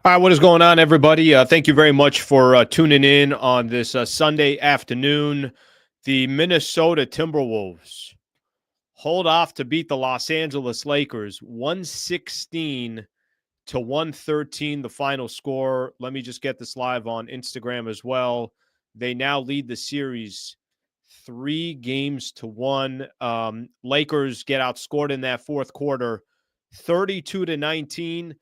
All right, what is going on, everybody? Thank you very much for tuning in on this Sunday afternoon. The Minnesota Timberwolves hold off to beat the Los Angeles Lakers 116 to 113, the final score. Let me just get this live on Instagram as well. They now lead the series 3-1. Lakers get outscored in that fourth quarter 32-19.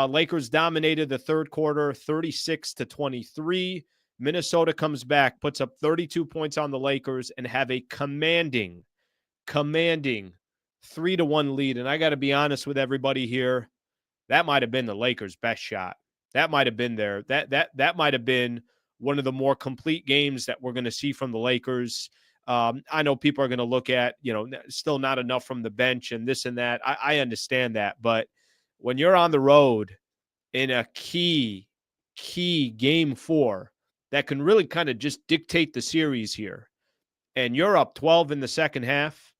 Lakers dominated the third quarter 36-23. Minnesota comes back, puts up 32 points on the Lakers, and have a commanding 3-1 lead. And I got to be honest with everybody here. That might have been the Lakers' best shot. That might have been there. That might have been one of the more complete games that we're going to see from the Lakers. I know people are going to look at, still not enough from the bench and this and that. I understand that. But when you're on the road in a key game 4 that can really kind of just dictate the series here, and you're up 12 in the second half,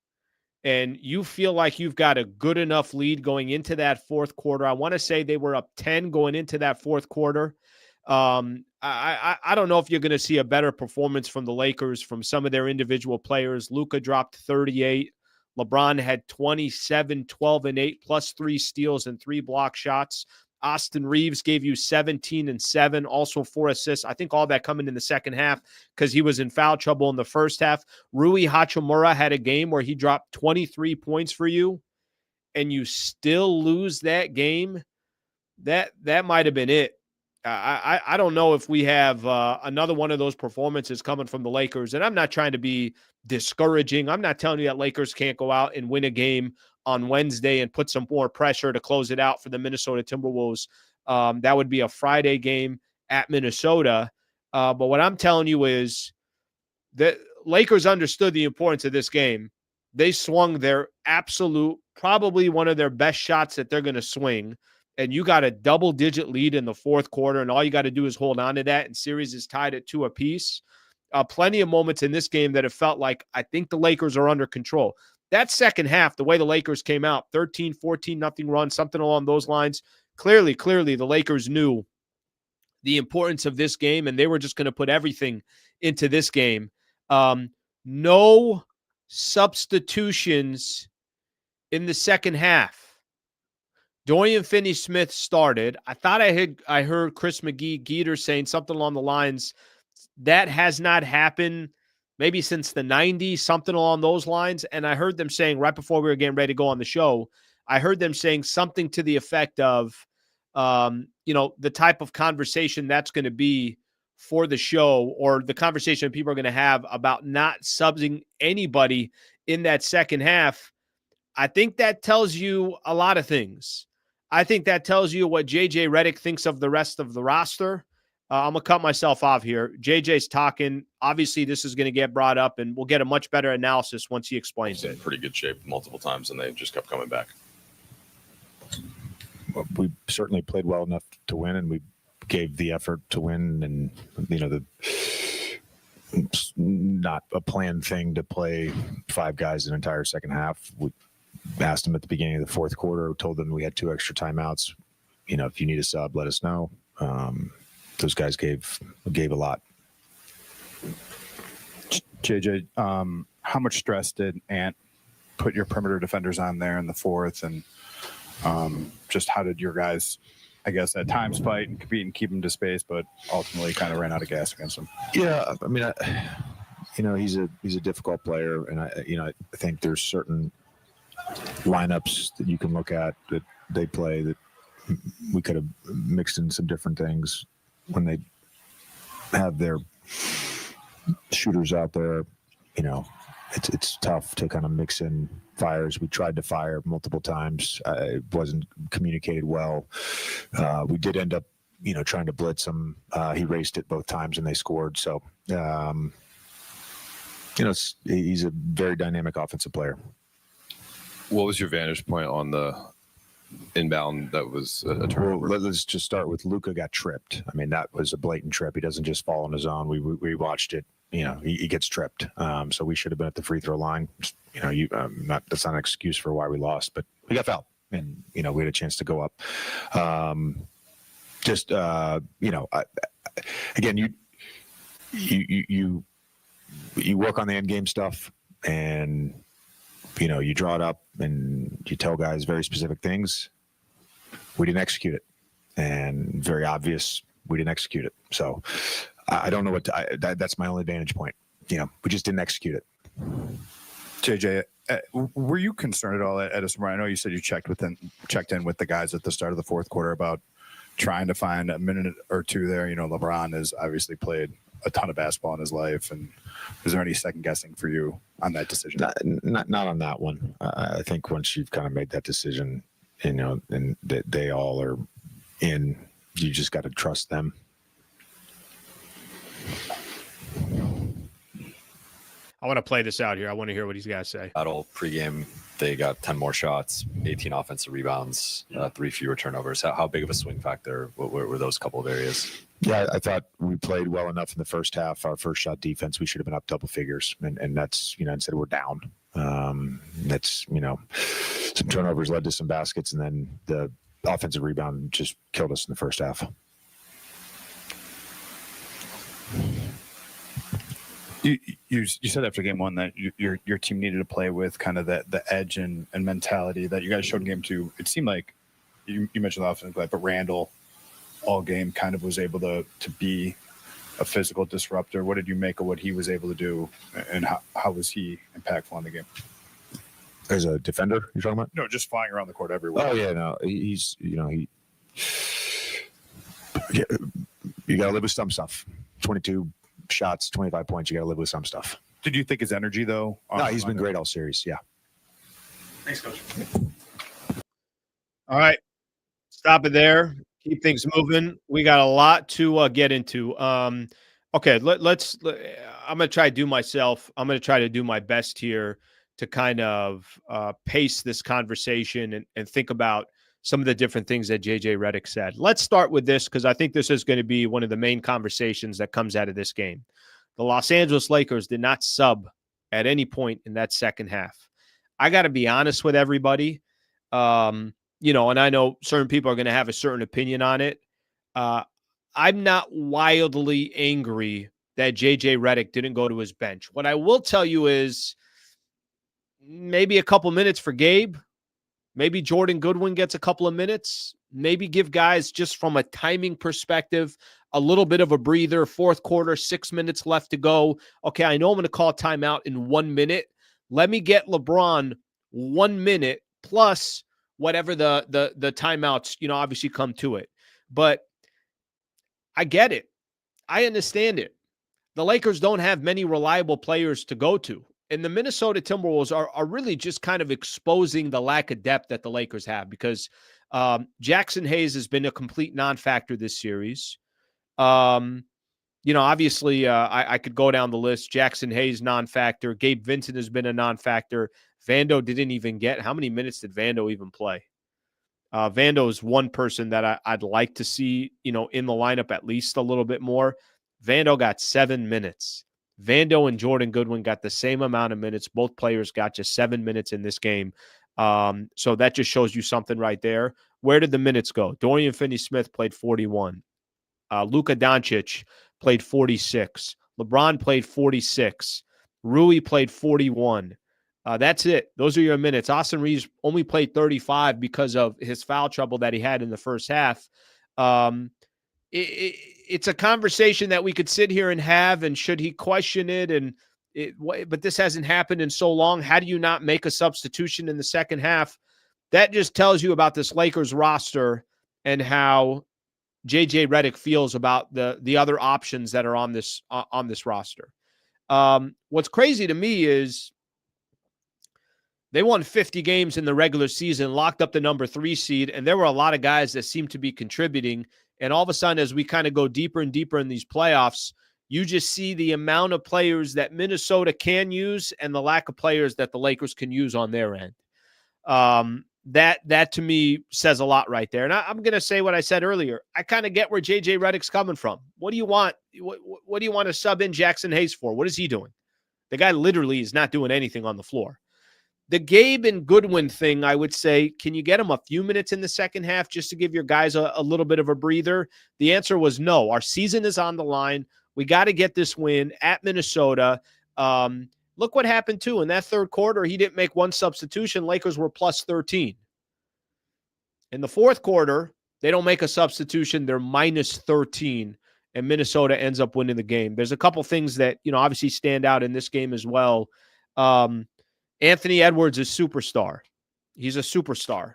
and you feel like you've got a good enough lead going into that fourth quarter. I want to say they were up 10 going into that fourth quarter. I don't know if you're going to see a better performance from the Lakers from some of their individual players. Luka dropped 38. LeBron had 27, 12, and 8, plus 3 steals and 3 block shots. Austin Reaves gave you 17 and 7, also 4 assists. I think all that coming in the second half because he was in foul trouble in the first half. Rui Hachimura had a game where he dropped 23 points for you, and you still lose that game. That might have been it. I don't know if we have another one of those performances coming from the Lakers. And I'm not trying to be discouraging. I'm not telling you that Lakers can't go out and win a game on Wednesday and put some more pressure to close it out for the Minnesota Timberwolves. That would be a Friday game at Minnesota. But what I'm telling you is that Lakers understood the importance of this game. They swung their absolute, probably one of their best shots that they're going to swing. And you got a double-digit lead in the fourth quarter, and all you got to do is hold on to that, and series is tied at 2 apiece. Plenty of moments in this game that have felt like I think the Lakers are under control. That second half, the way the Lakers came out, 13, 14, nothing run, something along those lines, clearly the Lakers knew the importance of this game, and they were just going to put everything into this game. No substitutions in the second half. Dorian Finney-Smith started. I thought I heard Chris McGee-Geeter saying something along the lines that has not happened maybe since the 90s, something along those lines. And I heard them saying right before we were getting ready to go on the show, I heard them saying something to the effect of, the type of conversation that's going to be for the show, or the conversation people are going to have about not subbing anybody in that second half. I think that tells you a lot of things. I think that tells you what JJ Redick thinks of the rest of the roster. I'm going to cut myself off here. JJ's talking. Obviously, this is going to get brought up, and we'll get a much better analysis once he explains it. In pretty good shape multiple times, and they just kept coming back. Well, we certainly played well enough to win, and we gave the effort to win. And, it's not a planned thing to play 5 guys an entire second half. We asked them at the beginning of the fourth quarter, told them we had 2 extra timeouts. If you need a sub, let us know. Those guys gave a lot. JJ, how much stress did Ant put your perimeter defenders on there in the fourth? And just how did your guys, I guess, at times fight and compete and keep them to space, but ultimately kind of ran out of gas against them? Yeah, I mean, he's a difficult player, and I think there's certain lineups that you can look at that they play that we could have mixed in some different things when they have their shooters out there. It's tough to kind of mix in fires. We tried to fire multiple times. It wasn't communicated well. We did end up, trying to blitz him. He raced it both times and they scored. So, he's a very dynamic offensive player. What was your vantage point on the inbound that was a turnover? Well, let's just start with Luka got tripped. I mean, that was a blatant trip. He doesn't just fall on his own. We watched it. He gets tripped. So we should have been at the free throw line. That's not an excuse for why we lost, but we got fouled, and we had a chance to go up. just again, you work on the end game stuff, and you draw it up and you tell guys very specific things. We didn't execute it, and very obvious we didn't execute it. So I don't know that's my only vantage point. We just didn't execute it. JJ, were you concerned at all at us? I know you said you checked in with the guys at the start of the fourth quarter about trying to find a minute or two there. LeBron has obviously played a ton of basketball in his life, and is there any second guessing for you on that decision? Not on that one. I think once you've kind of made that decision, and they all are in, you just got to trust them. I want to play this out here. I want to hear what these guys say. Battle pregame, they got 10 more shots, 18 offensive rebounds, 3 fewer turnovers. How big of a swing factor were those couple of areas? Yeah, I thought we played well enough in the first half. Our first shot defense, we should have been up double figures, and that's instead we're down. That's some turnovers led to some baskets, and then the offensive rebound just killed us in the first half. You said after game one that your team needed to play with kind of the edge and mentality that you guys showed in game two. It seemed like you mentioned the offensive play, but Randall all game kind of was able to be a physical disruptor. What did you make of what he was able to do, and how was he impactful on the game? As a defender, you're talking about? No, just flying around the court everywhere. Oh yeah, no, he's you got to live with some stuff. 22 shots, 25 points. You got to live with some stuff. Did you think his energy though? No, he's been great all series. Yeah. Thanks, Coach. All right, stop it there. Keep things moving. We got a lot to get into. Okay, let's. I'm gonna try to do my best here to kind of pace this conversation and think about some of the different things that JJ Redick said. Let's start with this because I think this is going to be one of the main conversations that comes out of this game. The Los Angeles Lakers did not sub at any point in that second half. I got to be honest with everybody. And I know certain people are going to have a certain opinion on it. I'm not wildly angry that JJ Redick didn't go to his bench. What I will tell you is maybe a couple minutes for Gabe. Maybe Jordan Goodwin gets a couple of minutes. Maybe give guys, just from a timing perspective, a little bit of a breather. Fourth quarter, 6 minutes left to go. Okay, I know I'm going to call timeout in 1 minute. Let me get LeBron 1 minute plus whatever the timeouts, obviously come to it. But I get it. I understand it. The Lakers don't have many reliable players to go to. And the Minnesota Timberwolves are really just kind of exposing the lack of depth that the Lakers have because Jackson Hayes has been a complete non-factor this series. Obviously I could go down the list. Jackson Hayes, non-factor. Gabe Vincent has been a non-factor. Vando didn't even get. How many minutes did Vando even play? Vando is one person that I'd like to see, in the lineup at least a little bit more. Vando got 7 minutes. Vando and Jordan Goodwin got the same amount of minutes. Both players got just 7 minutes in this game. So that just shows you something right there. Where did the minutes go? Dorian Finney-Smith played 41. Luka Doncic played 46. LeBron played 46. Rui played 41. That's it. Those are your minutes. Austin Reaves only played 35 because of his foul trouble that he had in the first half. It's a conversation that we could sit here and have, and should he question it? But this hasn't happened in so long. How do you not make a substitution in the second half? That just tells you about this Lakers roster and how JJ Redick feels about the other options that are on this roster. What's crazy to me is they won 50 games in the regular season, locked up the number 3 seed, and there were a lot of guys that seemed to be contributing. And all of a sudden, as we kind of go deeper and deeper in these playoffs, you just see the amount of players that Minnesota can use and the lack of players that the Lakers can use on their end. That to me says a lot right there. And I'm going to say what I said earlier. I kind of get where JJ Redick's coming from. What do you want? What do you want to sub in Jackson Hayes for? What is he doing? The guy literally is not doing anything on the floor. The Gabe and Goodwin thing, I would say, can you get them a few minutes in the second half just to give your guys a little bit of a breather? The answer was no. Our season is on the line. We got to get this win at Minnesota. Look what happened, too. In that third quarter, he didn't make one substitution. Lakers were plus 13. In the fourth quarter, they don't make a substitution. They're minus 13, and Minnesota ends up winning the game. There's a couple things that, obviously stand out in this game as well. Anthony Edwards is superstar. He's a superstar.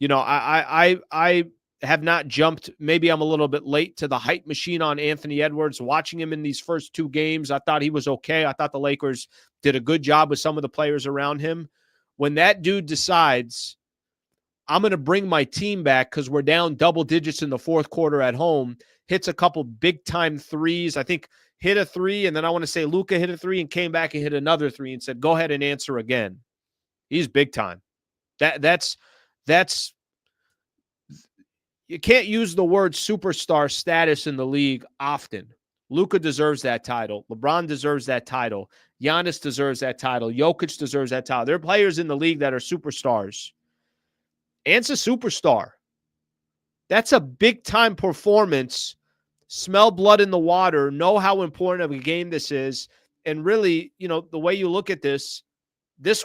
I have not jumped. Maybe I'm a little bit late to the hype machine on Anthony Edwards. Watching him in these first two games, I thought he was okay. I thought the Lakers did a good job with some of the players around him. When that dude decides, I'm going to bring my team back because we're down double digits in the fourth quarter at home, hits a couple big-time threes. I think hit a three, and then I want to say Luka hit a three and came back and hit another three and said, go ahead and answer again. He's big time. That's you can't use the word superstar status in the league often. Luka deserves that title. LeBron deserves that title. Giannis deserves that title. Jokic deserves that title. There are players in the league that are superstars. Ant's a superstar. That's a big-time performance. Smell blood in the water, know how important of a game this is. And really, the way you look at this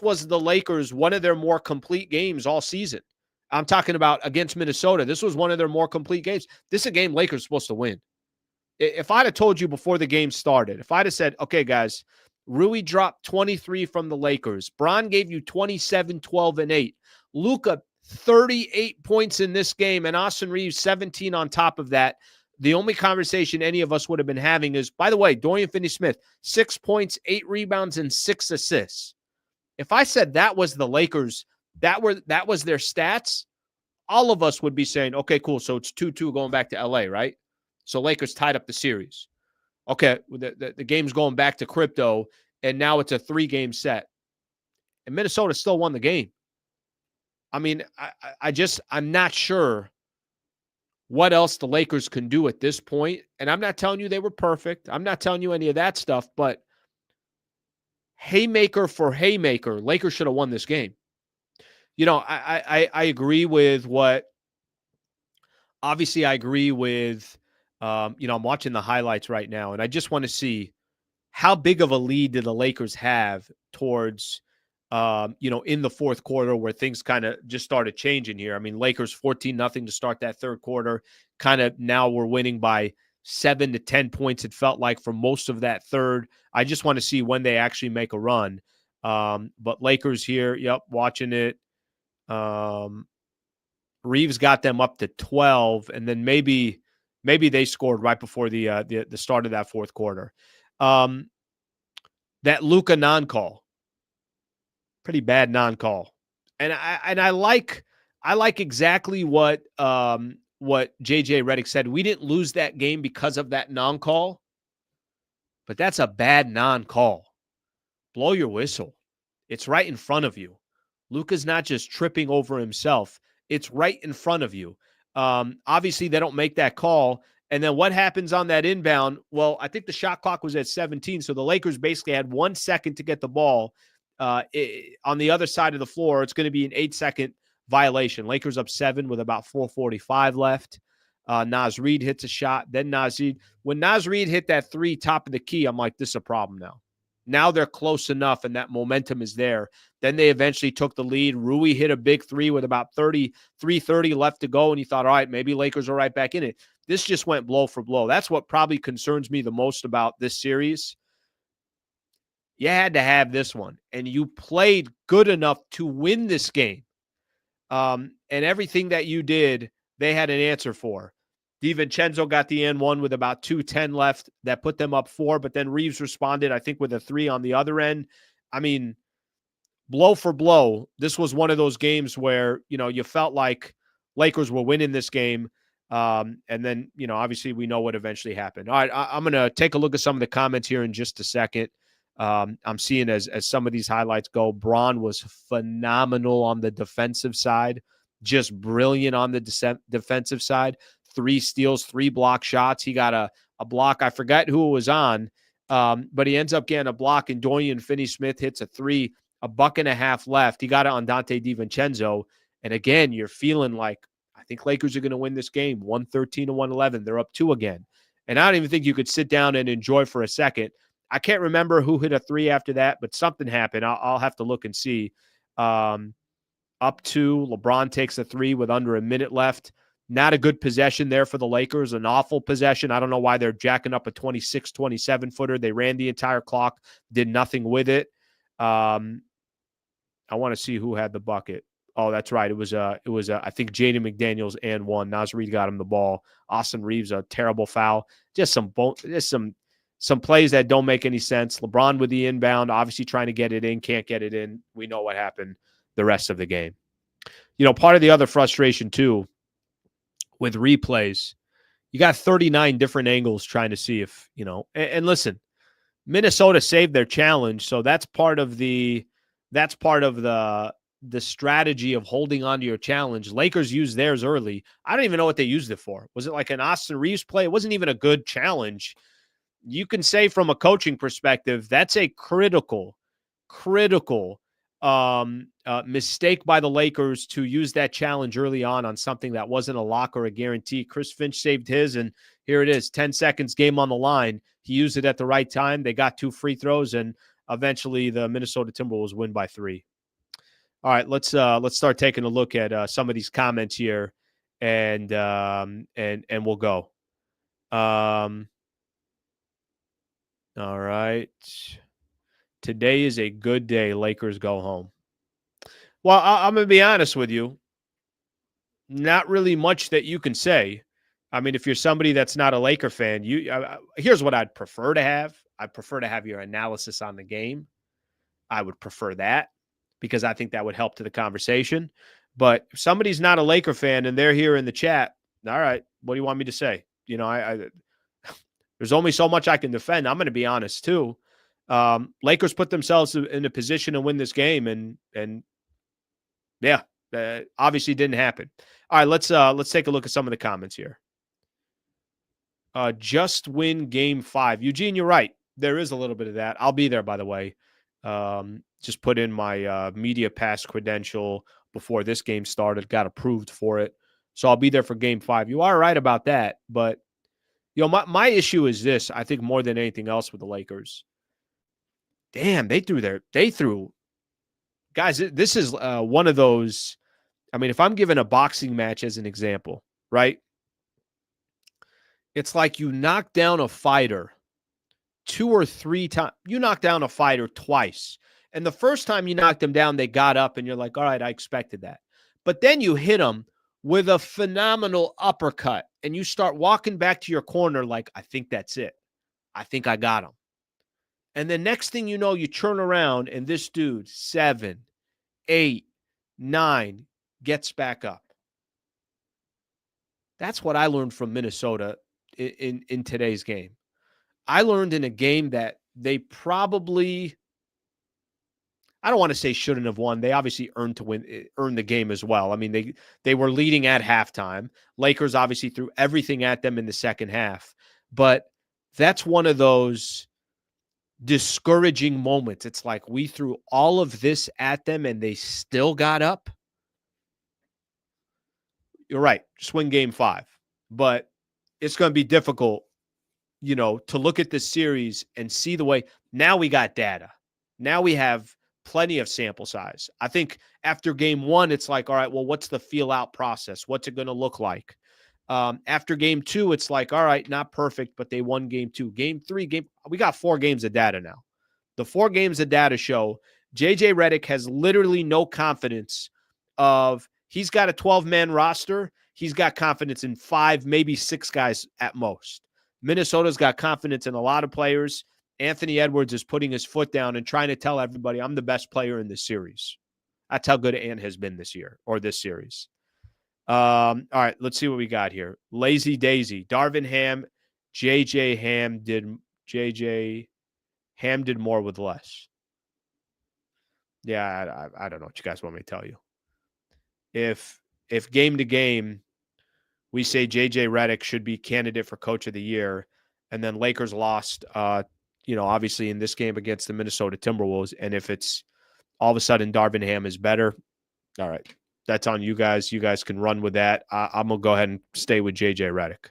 was the Lakers, one of their more complete games all season. I'm talking about against Minnesota. This was one of their more complete games. This is a game Lakers supposed to win. If I'd have told you before the game started, if I'd have said, okay, guys, Rui dropped 23 from the Lakers. Bron gave you 27, 12, and 8. Luka, 38 points in this game, and Austin Reaves, 17 on top of that. The only conversation any of us would have been having is, by the way, Dorian Finney-Smith, 6 points, 8 rebounds, and 6 assists. If I said that was the Lakers, that was their stats, all of us would be saying, okay, cool, so it's 2-2 going back to LA, right? So Lakers tied up the series. Okay, the game's going back to crypto, and now it's a 3-game set. And Minnesota still won the game. I mean, I'm not sure what else the Lakers can do at this point. And I'm not telling you they were perfect. I'm not telling you any of that stuff, but haymaker for haymaker, Lakers should have won this game. I agree with obviously I agree with, I'm watching the highlights right now, and I just want to see how big of a lead did the Lakers have towards, in the fourth quarter where things kind of just started changing here. I mean, Lakers 14-0 to start that third quarter. Kind of now we're winning by 7 to 10 points, it felt like, for most of that third. I just want to see when they actually make a run. But Lakers here, watching it. Reaves got them up to 12, and then maybe they scored right before the start of that fourth quarter. That Luka non-call. Pretty bad non-call. And I like exactly what JJ Redick said. We didn't lose that game because of that non-call, but that's a bad non-call. Blow your whistle. It's right in front of you. Luka's not just tripping over himself. It's right in front of you. Obviously, they don't make that call. And then what happens on that inbound? Well, I think the shot clock was at 17, so the Lakers basically had 1 second to get the ball. On the other side of the floor, it's going to be an 8-second violation. Lakers up 7 with about 4:45 left. Naz Reid hits a shot. Then when Naz Reid hit that 3 top of the key, I'm like, this is a problem now. Now they're close enough, and that momentum is there. Then they eventually took the lead. Rui hit a big 3 with about 3:30 left to go, and you thought, all right, maybe Lakers are right back in it. This just went blow for blow. That's what probably concerns me the most about this series. You had to have this one, and you played good enough to win this game. And everything that you did, they had an answer for. DiVincenzo got the N1 with about 2:10 left. That put them up 4, but then Reaves responded, I think, with a 3 on the other end. I mean, blow for blow, this was one of those games where, you felt like Lakers were winning this game. And then, obviously we know what eventually happened. All right, I'm going to take a look at some of the comments here in just a second. I'm seeing as some of these highlights go, Bron was phenomenal on the defensive side, just brilliant on the defensive side. 3 steals, 3 block shots. He got a block. I forgot who it was on, but he ends up getting a block, and Dorian Finney-Smith hits a 3 a buck and a half left. He got it on Dante DiVincenzo. And again, you're feeling like, I think Lakers are going to win this game, 113 to 111. They're up 2 again. And I don't even think you could sit down and enjoy for a second. I can't remember who hit a 3 after that, but something happened. I'll have to look and see. Up 2, LeBron takes a 3 with under a minute left. Not a good possession there for the Lakers, an awful possession. I don't know why they're jacking up a 26, 27-footer. They ran the entire clock, did nothing with it. I want to see who had the bucket. Oh, that's right. It was I think Jaden McDaniels and one. Naz Reid got him the ball. Austin Reaves, a terrible foul. Just some plays that don't make any sense. LeBron with the inbound, obviously trying to get it in, can't get it in. We know what happened the rest of the game. Part of the other frustration too with replays, you got 39 different angles trying to see if, and listen, Minnesota saved their challenge. So that's part of the strategy of holding on to your challenge. Lakers used theirs early. I don't even know what they used it for. Was it like an Austin Reaves play? It wasn't even a good challenge. You can say from a coaching perspective, that's a critical mistake by the Lakers to use that challenge early on something that wasn't a lock or a guarantee. Chris Finch saved his, and here it is, 10 seconds, game on the line. He used it at the right time. They got 2 free throws, and eventually the Minnesota Timberwolves win by 3. All right, let's start taking a look at some of these comments here, and we'll go. All right. Today is a good day. Lakers go home. Well, I'm going to be honest with you. Not really much that you can say. I mean, if you're somebody that's not a Laker fan, here's what I'd prefer to have. I'd prefer to have your analysis on the game. I would prefer that because I think that would help to the conversation. But if somebody's not a Laker fan and they're here in the chat, all right, what do you want me to say? There's only so much I can defend. I'm going to be honest too. Lakers put themselves in a position to win this game, and yeah, obviously didn't happen. All right, let's take a look at some of the comments here. Just win game 5. Eugene, you're right. There is a little bit of that. I'll be there, by the way. Just put in my media pass credential before this game started. Got approved for it, so I'll be there for game 5. You are right about that, but my issue is this. I think more than anything else with the Lakers. Damn, they threw. Guys, this is one of those. I mean, if I'm given a boxing match as an example, right? It's like you knock down a fighter 2 or 3 times. You knock down a fighter twice. And the first time you knocked them down, they got up and you're like, all right, I expected that. But then you hit them with a phenomenal uppercut and you start walking back to your corner like, I think that's it. I think I got him. And the next thing you know, you turn around and this dude, 7, 8, 9, gets back up. That's what I learned from Minnesota in today's game. I learned in a game that they probably, I don't want to say shouldn't have won. They obviously earned the game as well. I mean, they were leading at halftime. Lakers obviously threw everything at them in the second half. But that's one of those discouraging moments. It's like we threw all of this at them and they still got up. You're right. Just win game 5. But it's going to be difficult, to look at this series and see the way. Now we got data. Now we have plenty of sample size. I think after game 1, it's like, all right, well, what's the feel out process? What's it going to look like? After game 2, it's like, all right, not perfect, but they won game 2. Game 3, we got 4 games of data now. The 4 games of data show JJ Redick has literally no confidence of, he's got a 12-man roster. He's got confidence in 5, maybe 6 guys at most. Minnesota's got confidence in a lot of players. Anthony Edwards is putting his foot down and trying to tell everybody, I'm the best player in this series. That's how good Ant has been this year or this series. All right, let's see what we got here. Lazy Daisy. Darvin Ham, JJ Ham did more with less. Yeah, I don't know what you guys want me to tell you. If game to game, we say JJ Redick should be candidate for coach of the year, and then Lakers lost, obviously in this game against the Minnesota Timberwolves. And if it's all of a sudden Darvin Ham is better. All right. That's on you guys. You guys can run with that. I'm going to go ahead and stay with JJ Redick.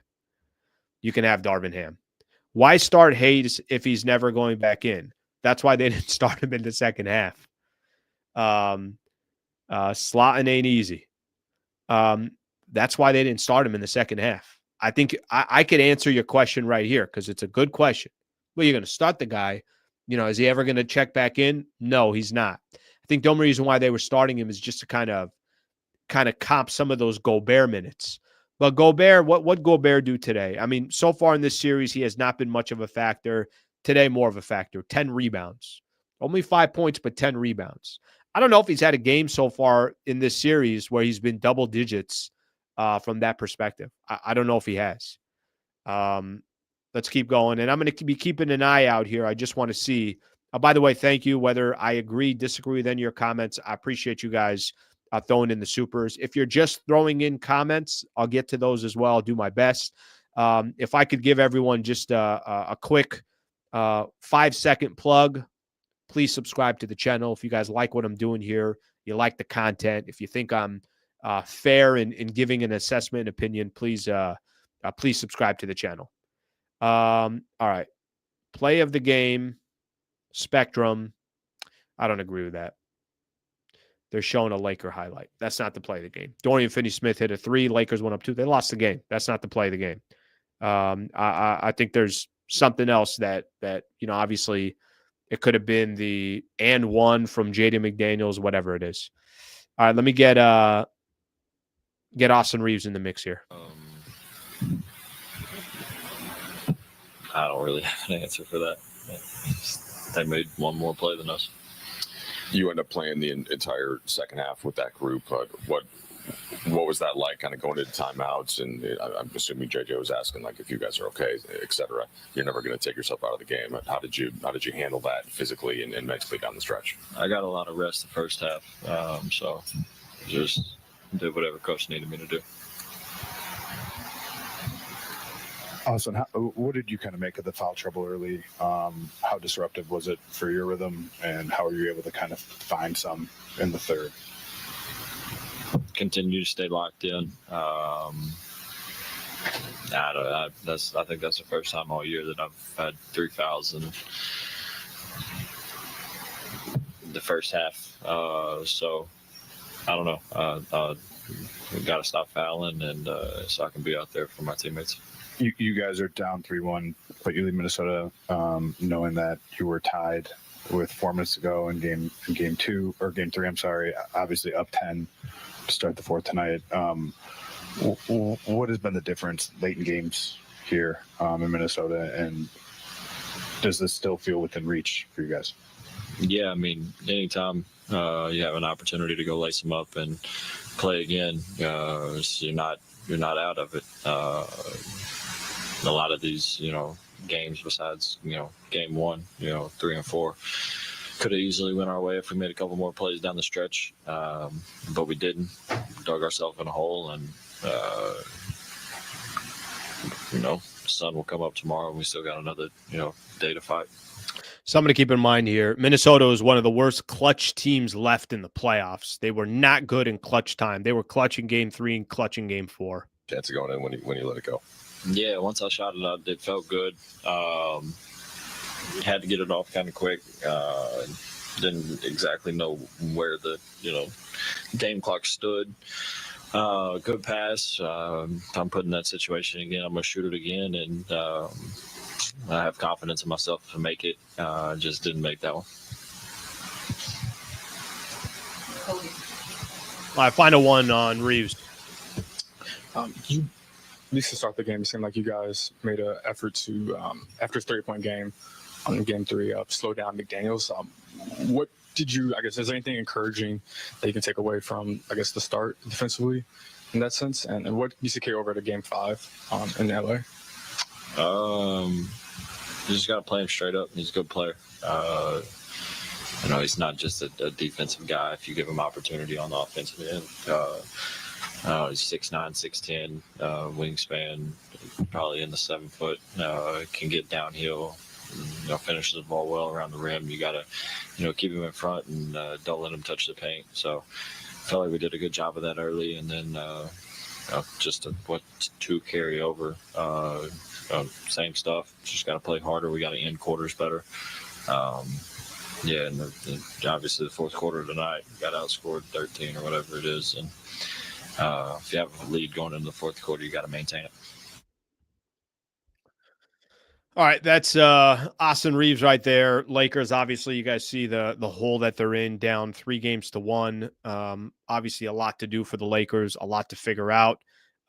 You can have Darvin Ham. Why start Hayes if he's never going back in? That's why they didn't start him in the second half. Slotting ain't easy. That's why they didn't start him in the second half. I think I could answer your question right here because it's a good question. Well, you're going to start the guy. Is he ever going to check back in? No, he's not. I think the only reason why they were starting him is just to kind of comp some of those Gobert minutes. But Gobert, what Gobert do today? I mean, so far in this series, he has not been much of a factor. Today, more of a factor. 10 rebounds. Only 5 points, but 10 rebounds. I don't know if he's had a game so far in this series where he's been double digits from that perspective. I don't know if he has. Let's keep going. And I'm going to be keeping an eye out here. I just want to see. By the way, thank you. Whether I agree, disagree with any of your comments, I appreciate you guys throwing in the supers. If you're just throwing in comments, I'll get to those as well. I'll do my best. If I could give everyone just a quick 5-second plug, please subscribe to the channel. If you guys like what I'm doing here, you like the content, if you think I'm fair in giving an assessment and opinion, please subscribe to the channel. All right. Play of the game, Spectrum. I don't agree with that. They're showing a Laker highlight. That's not the play of the game. Dorian Finney-Smith hit a 3. Lakers went up 2. They lost the game. That's not the play of the game. I think there's something else that obviously it could have been the and one from Jaden McDaniels, whatever it is. All right, let me get Austin Reaves in the mix here. I don't really have an answer for that. They made one more play than us. You end up playing the entire second half with that group. What was that like, kind of going into timeouts? And I'm assuming JJ was asking like if you guys are okay, etc. You're never going to take yourself out of the game. How did you handle that physically and mentally down the stretch? I got a lot of rest the first half, so just did whatever coach needed me to do. Austin, what did you kind of make of the foul trouble early? How disruptive was it for your rhythm, and how were you able to kind of find some in the third? Continue to stay locked in. I think that's the first time all year that I've had 3 fouls in the first half. So I don't know. We got to stop fouling, and so I can be out there for my teammates. You guys are down 3-1, but you leave Minnesota knowing that you were tied with 4 minutes to go in game 2 or game 3. I'm sorry, obviously up 10 to start the fourth tonight. What has been the difference late in games here in Minnesota, and does this still feel within reach for you guys? Yeah, I mean, anytime you have an opportunity to go lace them up and play again, you're not out of it. A lot of these, games besides, game 1, 3 and 4 could have easily went our way if we made a couple more plays down the stretch. But we didn't. Dug ourselves in a hole, and, the sun will come up tomorrow, and we still got another, day to fight. Something to keep in mind here. Minnesota is one of the worst clutch teams left in the playoffs. They were not good in clutch time. They were clutch in game 3 and clutch in game 4. Chance of going in when you let it go. Yeah, once I shot it up, it felt good. Had to get it off kind of quick. Didn't exactly know where the game clock stood. Good pass. If I'm put in that situation again, I'm gonna shoot it again, and I have confidence in myself to make it. Just didn't make that one. All right, final one on Reaves. At least to start the game, it seemed like you guys made an effort to, after a 30-point game on game 3, slow down McDaniels. What did you, is there anything encouraging that you can take away from, the start defensively in that sense? And what needs to carry over to game 5 in LA? You just got to play him straight up. He's a good player. He's not just a defensive guy. If you give him opportunity on the offensive end, he's 6'9", 6'10", wingspan, probably in the 7 foot. Can get downhill, finishes the ball well around the rim. You got to, keep him in front and don't let him touch the paint. So I felt like we did a good job of that early, and then to carry over. Same stuff. Just got to play harder. We got to end quarters better. And obviously the fourth quarter tonight got outscored 13 or whatever it is. And if you have a lead going into the fourth quarter, you got to maintain it. All right, that's Austin Reaves right there. Lakers, obviously, you guys see the hole that they're in, down 3-1. Obviously, a lot to do for the Lakers, a lot to figure out.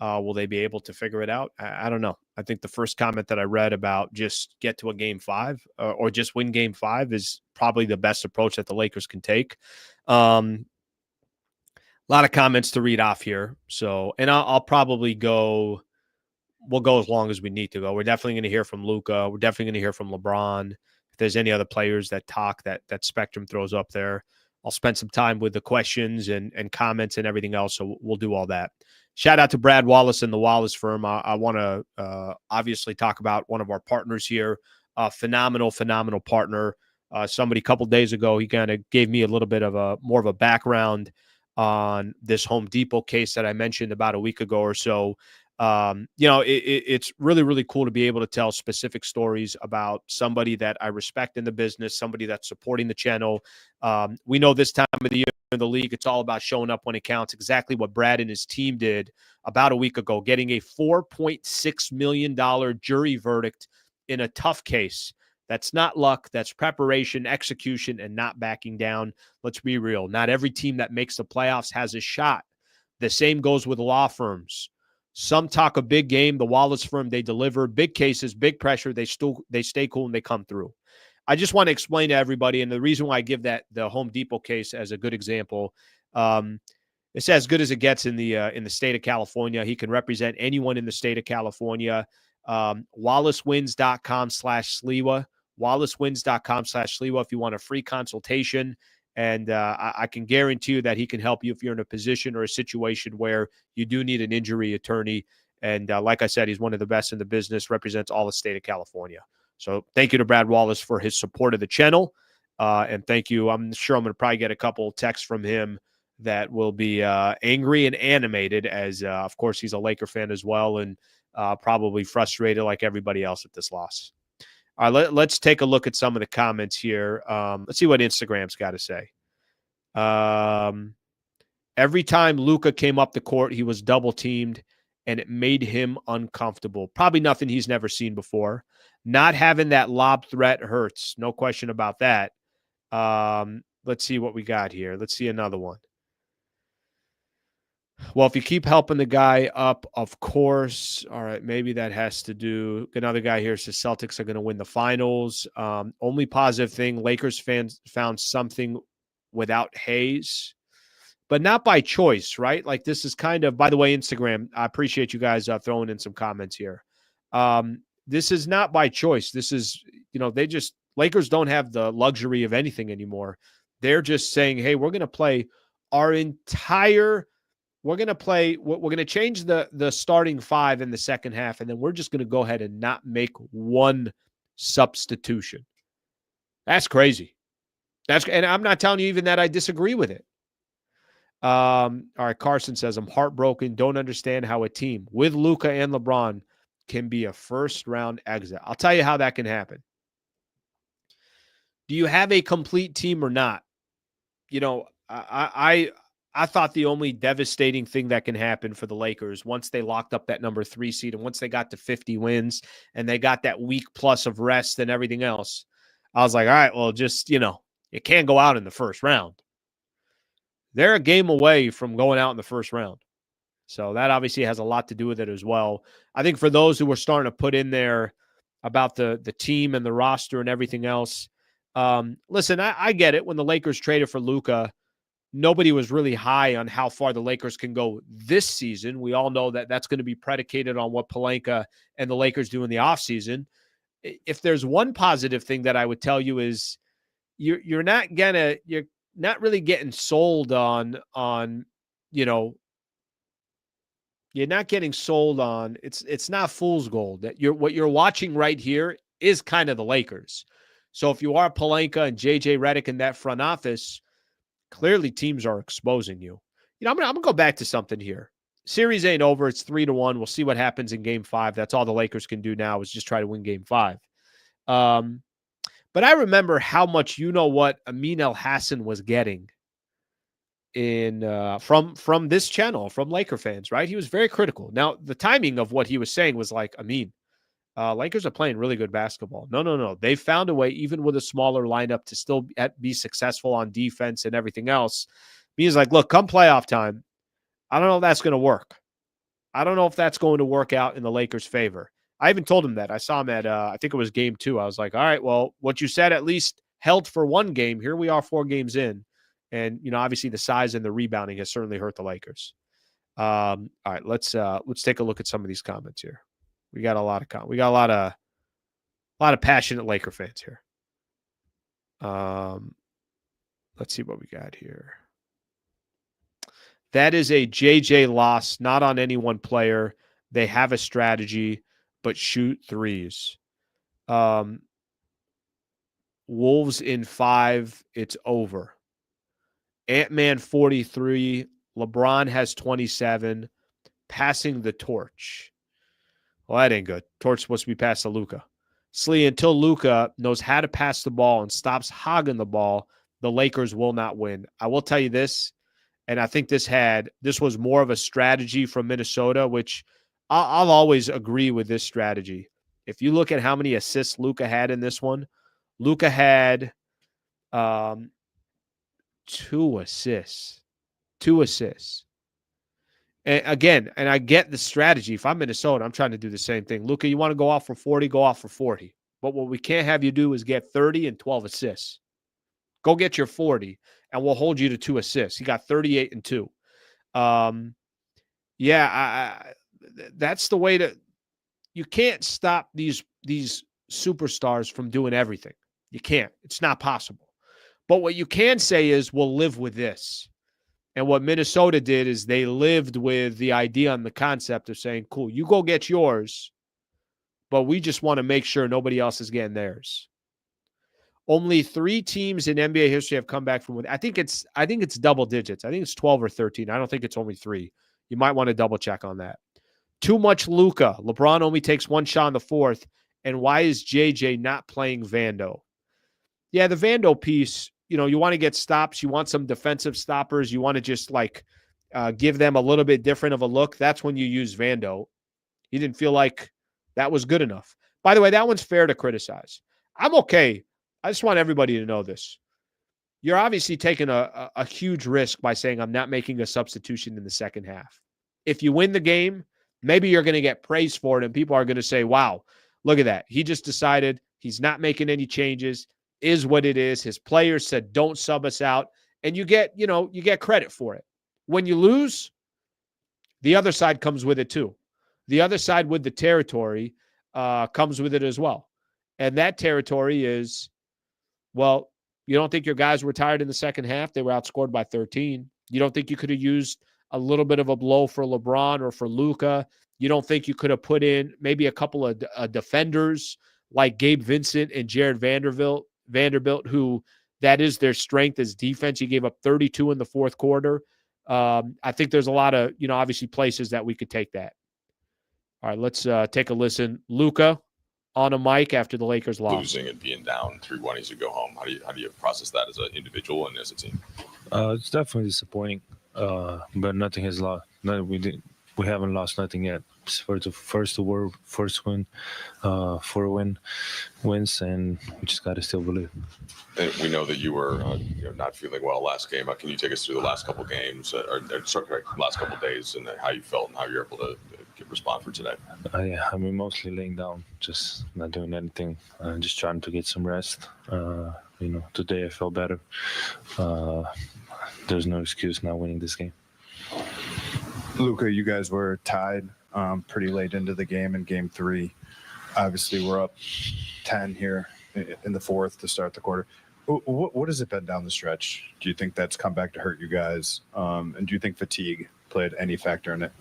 Will they be able to figure it out? I don't know. I think the first comment that I read about just get to a game 5 or just win game 5 is probably the best approach that the Lakers can take. A lot of comments to read off here. So, and I'll probably go. We'll go as long as we need to go. We're definitely going to hear from Luka. We're definitely going to hear from LeBron. If there's any other players that talk that Spectrum throws up there, I'll spend some time with the questions and comments and everything else. So we'll do all that. Shout out to Brad Wallace and the Wallace firm. I want to obviously talk about one of our partners here. Phenomenal partner. Somebody a couple days ago, he kind of gave me a little bit of more of a background on this Home Depot case that I mentioned about a week ago or so. It's really, really cool to be able to tell specific stories about somebody that I respect in the business, somebody that's supporting the channel. We know this time of the year in the league, it's all about showing up when it counts. Exactly what Brad and his team did about a week ago, getting a $4.6 million jury verdict in a tough case. That's not luck. That's preparation, execution, and not backing down. Let's be real. Not every team that makes the playoffs has a shot. The same goes with law firms. Some talk a big game. The Wallace firm, they deliver big cases, big pressure. They stay cool and they come through. I just want to explain to everybody, and the reason why I give the Home Depot case as a good example, it's as good as it gets in the state of California. He can represent anyone in the state of California. WallaceWins.com/Sliwa. WallaceWins.com/Sliwa if you want a free consultation. And I can guarantee you that he can help you if you're in a position or a situation where you do need an injury attorney. And like I said, he's one of the best in the business, represents all the state of California. So thank you to Brad Wallace for his support of the channel. And thank you. I'm sure I'm going to probably get a couple texts from him that will be angry and animated as, of course, he's a Laker fan as well and probably frustrated like everybody else at this loss. All right, let's take a look at some of the comments here. Let's see what Instagram's got to say. Every time Luka came up the court, he was double-teamed, and it made him uncomfortable. Probably nothing he's never seen before. Not having that lob threat hurts. No question about that. Let's see what we got here. Let's see another one. Well, if you keep helping the guy up, of course. All right, maybe that has to do. Another guy here says Celtics are going to win the finals. Only positive thing, Lakers fans found something without Hayes, but not by choice, right? Like this is kind of, by the way, Instagram, I appreciate you guys throwing in some comments here. This is not by choice. This is, Lakers don't have the luxury of anything anymore. They're just saying, hey, we're going to play our entire we're going to change the starting 5 in the second half, and then we're just going to go ahead and not make one substitution. That's crazy. And I'm not telling you even that I disagree with it. All right, Carson says, I'm heartbroken. Don't understand how a team with Luka and LeBron can be a first-round exit. I'll tell you how that can happen. Do you have a complete team or not? I thought the only devastating thing that can happen for the Lakers once they locked up that number 3 seed and once they got to 50 wins and they got that week plus of rest and everything else, I was like, all right, well, just, you can't go out in the first round. They're a game away from going out in the first round. So that obviously has a lot to do with it as well. I think for those who were starting to put in there about the team and the roster and everything else, listen, I get it. When the Lakers traded for Luka, nobody was really high on how far the Lakers can go this season. We all know that that's going to be predicated on what Pelinka and the Lakers do in the offseason. If there's one positive thing that I would tell you is you're not really getting sold on you're not getting sold on it's not fool's gold. That what you're watching right here is kind of the Lakers. So if you are Pelinka and JJ Redick in that front office, clearly teams are exposing you. I'm gonna go back to something here. Series ain't over. It's 3-1. We'll see what happens in Game 5. That's all the Lakers can do now is just try to win Game 5. But I remember how much what Amin El-Hassan was getting in from this channel, from Laker fans, right? He was very critical. Now, the timing of what he was saying was like, Amin, Lakers are playing really good basketball. No. They found a way, even with a smaller lineup, to still be successful on defense and everything else. He's like, look, come playoff time, I don't know if that's going to work. I don't know if that's going to work out in the Lakers' favor. I even told him that. I saw him at, I think it was Game 2. I was like, all right, well, what you said at least held for one game. Here we are 4 games in. And, obviously the size and the rebounding has certainly hurt the Lakers. All right, let's take a look at some of these comments here. We got a lot of passionate Laker fans here. Let's see what we got here. That is a JJ loss, not on any one player. They have a strategy, but shoot threes. Wolves in 5, it's over. Ant-Man 43, LeBron has 27, passing the torch. Well, that ain't good. Torch supposed to be passed to Luka. Sliwa, until Luka knows how to pass the ball and stops hogging the ball, the Lakers will not win. I will tell you this, and I think this was more of a strategy from Minnesota, which I'll always agree with this strategy. If you look at how many assists Luka had in this one, Luka had 2 assists. 2 assists. And again, and I get the strategy. If I'm Minnesota, I'm trying to do the same thing. Luka, you want to go off for 40, go off for 40. But what we can't have you do is get 30 and 12 assists. Go get your 40, and we'll hold you to 2 assists. He got 38 and 2. That's the way to – you can't stop these superstars from doing everything. You can't. It's not possible. But what you can say is we'll live with this. And what Minnesota did is they lived with the idea and the concept of saying, cool, you go get yours, but we just want to make sure nobody else is getting theirs. Only 3 teams in NBA history have come back from – I think it's double digits. I think it's 12 or 13. I don't think it's only 3. You might want to double check on that. Too much Luka. LeBron only takes 1 shot in the 4th. And why is JJ not playing Vando? Yeah, the Vando piece, you want to get stops. You want some defensive stoppers. You want to just give them a little bit different of a look. That's when you use Vando. He didn't feel like that was good enough. By the way, that one's fair to criticize. I'm okay. I just want everybody to know this. You're obviously taking a huge risk by saying I'm not making a substitution in the second half. If you win the game, maybe you're going to get praised for it, and people are going to say, wow, look at that. He just decided he's not making any changes, is what it is. His players said, don't sub us out, and you get credit for it. When you lose, the other side comes with it too. The other side with the territory comes with it as well. And that territory is, well, you don't think your guys were tired in the second half? They were outscored by 13. You don't think you could have used a little bit of a blow for LeBron or for Luka? You don't think you could have put in maybe a couple of defenders like Gabe Vincent and Jared Vanderbilt, who that is their strength is defense? You gave up 32 in the 4th quarter. I think there's a lot of, obviously places that we could take that. All right, let's take a listen. Luka on a mic after the Lakers lost. Losing and being down 3-1 as you go home. How do you process that as an individual and as a team? It's definitely disappointing, but nothing has lost. We haven't lost nothing yet. First win, 4 wins, and we just got to still believe. And we know that you were not feeling well last game. Can you take us through the last couple games, or last couple days, and how you felt and how you're able to respond for today? Yeah, mostly laying down, just not doing anything, just trying to get some rest. Today I felt better. There's no excuse not winning this game. Luka, you guys were tied pretty late into the game in Game 3. Obviously, we're up 10 here in the 4th to start the quarter. What has it been down the stretch? Do you think that's come back to hurt you guys? And do you think fatigue played any factor in it?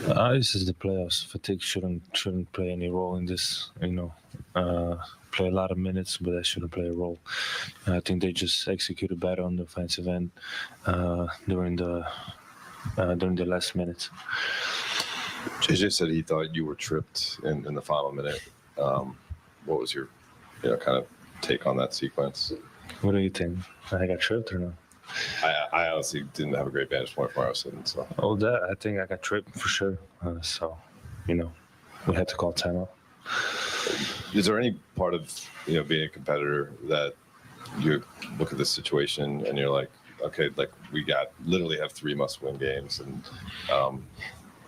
This is the playoffs. Fatigue shouldn't play any role in this. Play a lot of minutes, but that shouldn't play a role. I think they just executed better on the offensive end during the last minutes. JJ said he thought you were tripped in the final minute. What was your kind of take on that sequence? What do you think? I got tripped or no? I honestly didn't have a great vantage point where I was sitting. So I think I got tripped for sure. We had to call timeout. is there any part of being a competitor that you look at this situation and you're like, okay, like we literally have 3 must-win games, and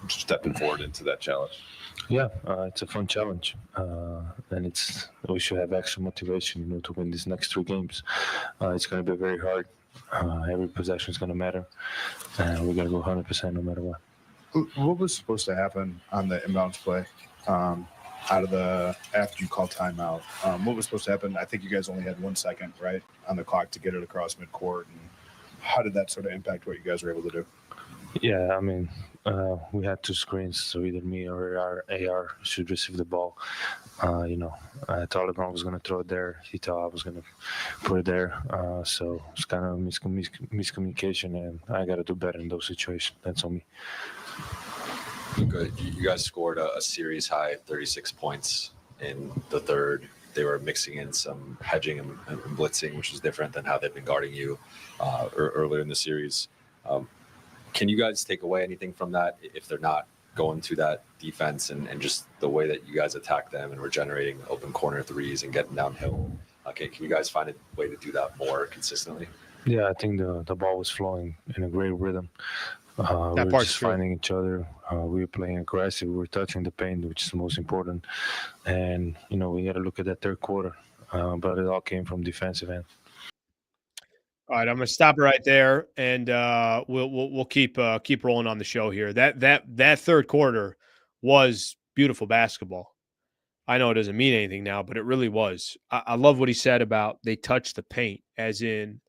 stepping forward into that challenge? Yeah, it's a fun challenge, and we should have extra motivation, to win these next 3 games. It's going to be very hard. Every possession is going to matter, and we got to go 100% no matter what. What was supposed to happen on the inbounds play after you call timeout? What was supposed to happen? I think you guys only had 1 second, right, on the clock to get it across midcourt. And how did that sort of impact what you guys were able to do? Yeah, I mean, we had 2 screens, so either me or our AR should receive the ball. I thought LeBron was going to throw it there. He thought I was going to put it there. So it's kind of miscommunication, and I got to do better in those situations. That's on me. Good. You guys scored a series high 36 points in the third. They were mixing in some hedging and blitzing, which is different than how they've been guarding you earlier in the series. Can you guys take away anything from that if they're not going to that defense and just the way that you guys attack them and we're generating open corner threes and getting downhill? Can you guys find a way to do that more consistently? Yeah, I think the ball was flowing in a great rhythm. We were just finding each other. We were playing aggressive. We were touching the paint, which is the most important. And, we got to look at that third quarter. But it all came from defensive end. All right, I'm going to stop right there, and we'll keep rolling on the show here. That third quarter was beautiful basketball. I know it doesn't mean anything now, but it really was. I love what he said about they touched the paint, as in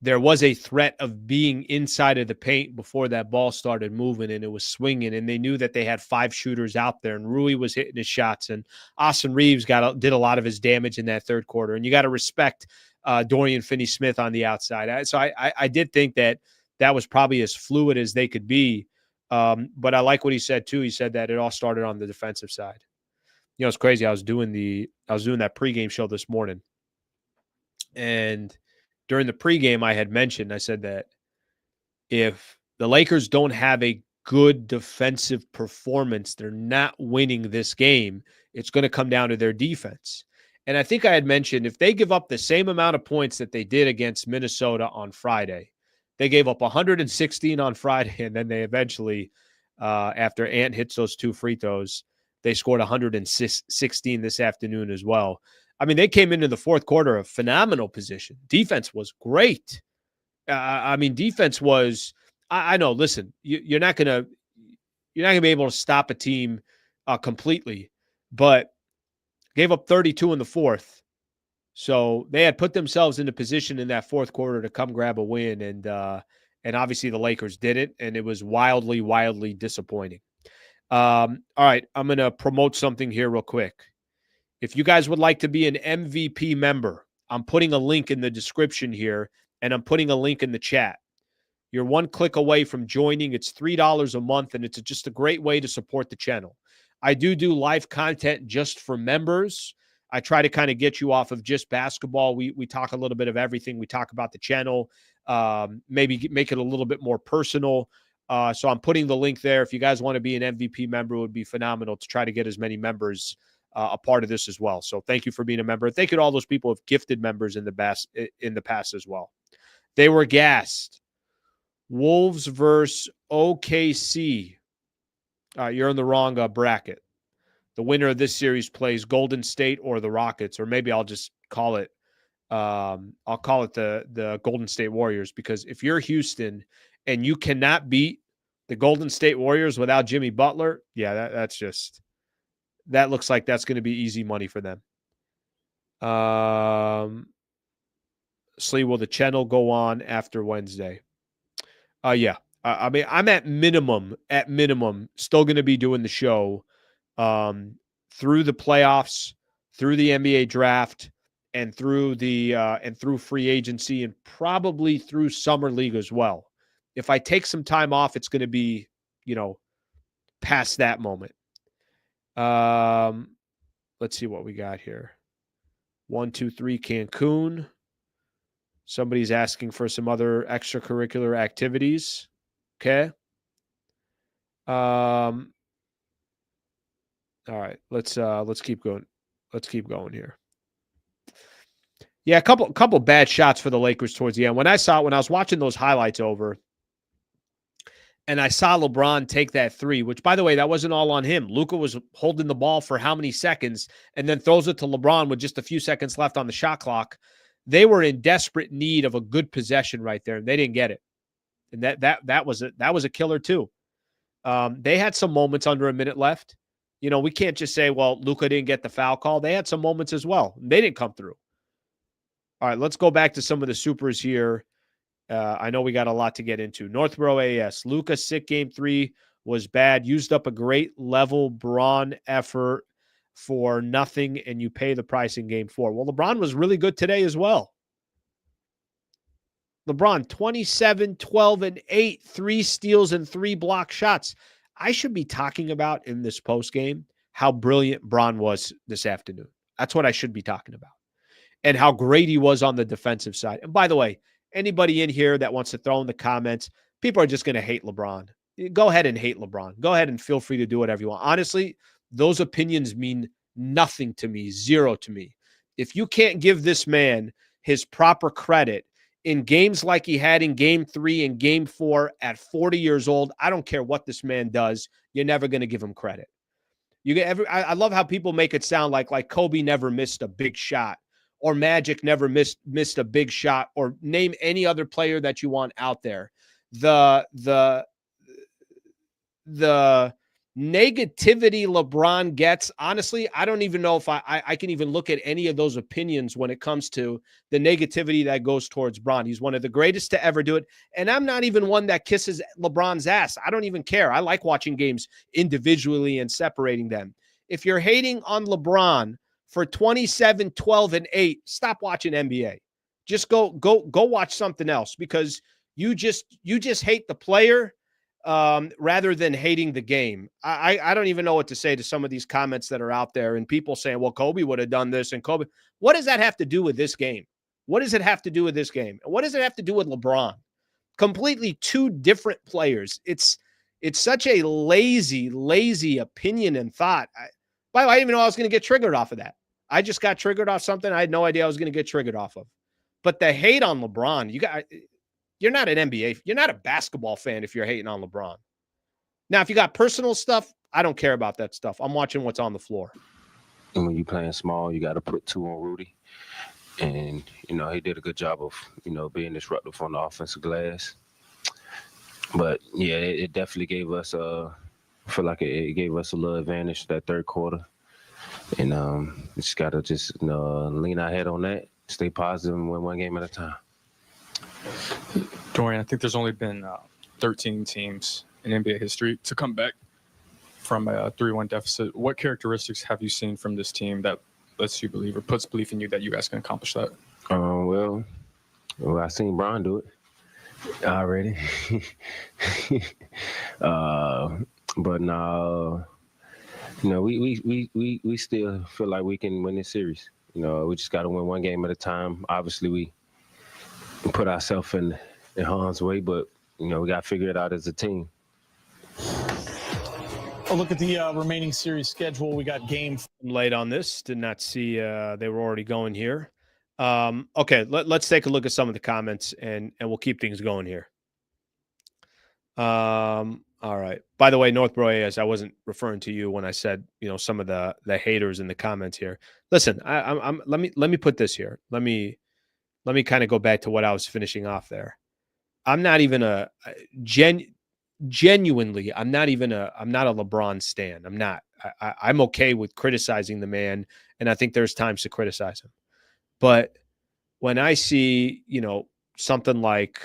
there was a threat of being inside of the paint before that ball started moving and it was swinging, and they knew that they had 5 shooters out there, and Rui was hitting his shots, and Austin Reaves did a lot of his damage in that third quarter, and you got to respect Dorian Finney-Smith on the outside. So I did think that was probably as fluid as they could be, but I like what he said too. He said that it all started on the defensive side. It's crazy. I was doing that pregame show this morning, and during the pregame, I said that if the Lakers don't have a good defensive performance, they're not winning this game. It's going to come down to their defense. And I think I had mentioned if they give up the same amount of points that they did against Minnesota on Friday, they gave up 116 on Friday, and then they eventually, after Ant hits those 2 free throws, they scored 116 this afternoon as well. I mean, they came into the fourth quarter a phenomenal position. Defense was great. Defense was. I know. Listen, you're not gonna be able to stop a team completely, but gave up 32 in the fourth, so they had put themselves into position in that fourth quarter to come grab a win, and obviously the Lakers did it, and it was wildly, wildly disappointing. All right, I'm gonna promote something here real quick. If you guys would like to be an MVP member, I'm putting a link in the description here, and I'm putting a link in the chat. You're 1 click away from joining. It's $3 a month, and it's just a great way to support the channel. I do live content just for members. I try to kind of get you off of just basketball. We talk a little bit of everything. We talk about the channel, maybe make it a little bit more personal. So I'm putting the link there. If you guys want to be an MVP member, it would be phenomenal to try to get as many members a part of this as well. So thank you for being a member. Thank you to all those people who have gifted members in the past as well. They were gassed. Wolves versus OKC. You're in the wrong bracket. The winner of this series plays Golden State or the Rockets, or maybe I'll just call it. I'll call it the Golden State Warriors, because if you're Houston and you cannot beat the Golden State Warriors without Jimmy Butler, yeah, that looks like that's going to be easy money for them. Sliwa, will the channel go on after Wednesday? Yeah, I mean, I'm at minimum, still going to be doing the show through the playoffs, through the NBA draft, and through free agency, and probably through summer league as well. If I take some time off, it's going to be, past that moment. Let's see what we got here. 1, 2, 3, Cancun. Somebody's asking for some other extracurricular activities. Okay. All right. Let's keep going. Let's keep going here. Yeah, a couple bad shots for the Lakers towards the end. When I was watching those highlights over, and I saw LeBron take that three, which, by the way, that wasn't all on him. Luka was holding the ball for how many seconds and then throws it to LeBron with just a few seconds left on the shot clock. They were in desperate need of a good possession right there, and they didn't get it. And that was a killer too. They had some moments under a minute left. We can't just say, well, Luka didn't get the foul call. They had some moments as well. They didn't come through. All right, let's go back to some of the supers here. I know we got a lot to get into. Northborough AS. Luka sick game 3 was bad. Used up a great level Braun effort for nothing, and you pay the price in game 4. Well, LeBron was really good today as well. LeBron, 27, 12, and 8, 3 steals and 3 block shots. I should be talking about in this postgame how brilliant Braun was this afternoon. That's what I should be talking about. And how great he was on the defensive side. And by the way, anybody in here that wants to throw in the comments, people are just going to hate LeBron. Go ahead and hate LeBron. Go ahead and feel free to do whatever you want. Honestly, those opinions mean nothing to me, zero to me. If you can't give this man his proper credit in games like he had in game 3 and game 4 at 40 years old, I don't care what this man does. You're never going to give him credit. I love how people make it sound like Kobe never missed a big shot, or Magic never missed a big shot, or name any other player that you want out there. The negativity LeBron gets, honestly, I don't even know if I can even look at any of those opinions when it comes to the negativity that goes towards Bron. He's one of the greatest to ever do it. And I'm not even one that kisses LeBron's ass. I don't even care. I like watching games individually and separating them. If you're hating on LeBron for 27, 12, and 8, stop watching NBA. Just go watch something else, because you just hate the player rather than hating the game. I don't even know what to say to some of these comments that are out there, and people saying, well, Kobe would have done this, and Kobe. What does that have to do with this game? What does it have to do with this game? What does it have to do with LeBron? Completely two different players. It's such a lazy opinion and thought. By the way, I didn't even know I was going to get triggered off of that. I just got triggered off something I had no idea I was going to get triggered off of. But the hate on LeBron, you're not an NBA. You're not a basketball fan if you're hating on LeBron. Now, if you got personal stuff, I don't care about that stuff. I'm watching what's on the floor. And when you're playing small, you got to put 2 on Rudy. And, he did a good job of, being disruptive on the offensive glass. But, yeah, it definitely gave us I feel like it gave us a little advantage that third quarter. And we just got to lean our head on that, stay positive, and win one game at a time. Dorian, I think there's only been 13 teams in NBA history to come back from a 3-1 deficit. What characteristics have you seen from this team that lets you believe or puts belief in you that you guys can accomplish that? Well, I seen Bron do it already. But no, we still feel like we can win this series. We just got to win one game at a time. Obviously, we put ourselves in harm's way, but we got to figure it out as a team. A look at the remaining series schedule. We got game. I'm late on this. Did not see they were already going here. Okay, let's take a look at some of the comments, and we'll keep things going here. All right. By the way, Northborough AS, I wasn't referring to you when I said some of the haters in the comments here. Listen, let me put this here. Let me kind of go back to what I was finishing off there. I'm not even genuinely, I'm not a LeBron stan. I'm not. I'm okay with criticizing the man, and I think there's times to criticize him. But when I see, something like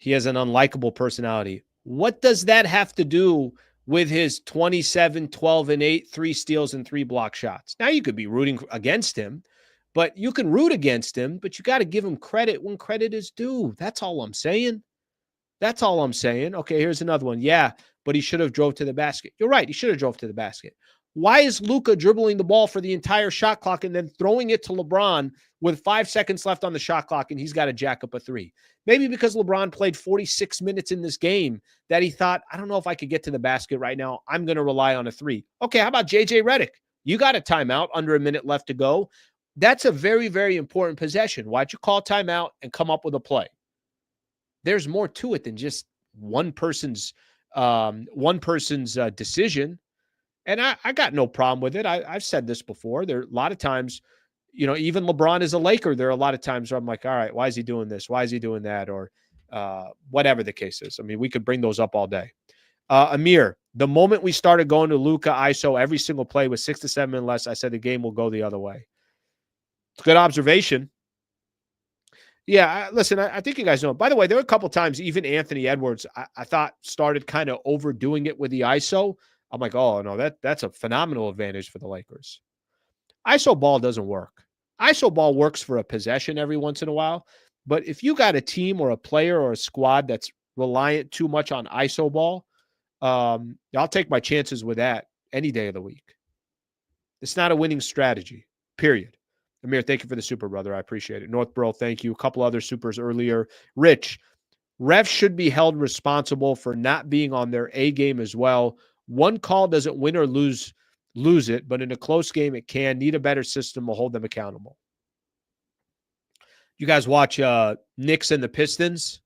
He has an unlikable personality. What does that have to do with his 27, 12, and 8, 3 steals and 3 block shots? Now, you could be rooting against him, but you can root against him, but you got to give him credit when credit is due. That's all I'm saying. That's all I'm saying. Okay, here's another one. Yeah, but he should have drove to the basket. You're right. He should have drove to the basket. Why is Luka dribbling the ball for the entire shot clock and then throwing it to LeBron with 5 seconds left on the shot clock and he's got to jack up a 3? Maybe because LeBron played 46 minutes in this game that he thought, I don't know if I could get to the basket right now. I'm going to rely on a 3. Okay, how about JJ Redick? You got a timeout under a minute left to go. That's a very, very important possession. Why'd you call timeout and come up with a play? There's more to it than just one person's decision. And I got no problem with it. I've said this before. There are a lot of times, even LeBron is a Laker. There are a lot of times where I'm like, all right, why is he doing this? Why is he doing that? Or whatever the case is. I mean, we could bring those up all day. Amir, the moment we started going to Luka ISO every single play with 6 to 7 minutes less, I said the game will go the other way. It's a good observation. Yeah, listen, I think you guys know. By the way, there were a couple times even Anthony Edwards, I thought, started kind of overdoing it with the ISO. I'm like, oh, no, that's a phenomenal advantage for the Lakers. ISO ball doesn't work. ISO ball works for a possession every once in a while. But if you got a team or a player or a squad that's reliant too much on ISO ball, I'll take my chances with that any day of the week. It's not a winning strategy, period. Amir, thank you for the super, brother. I appreciate it. Northborough, thank you. A couple other supers earlier. Rich, refs should be held responsible for not being on their A game as well. One call doesn't win or lose it, but in a close game, it can. Need a better system will hold them accountable. You guys watch Knicks and the Pistons?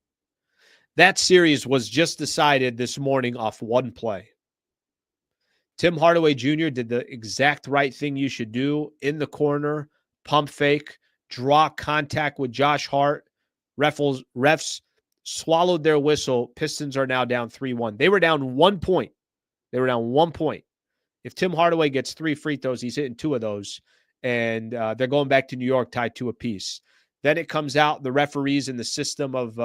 That series was just decided this morning off one play. Tim Hardaway Jr. did the exact right thing you should do in the corner, pump fake, draw contact with Josh Hart. Refs swallowed their whistle. Pistons are now down 3-1. They were down 1 point. If Tim Hardaway gets 3 free throws, he's hitting 2 of those, and they're going back to New York tied 2 apiece. Then it comes out, the referees in the system of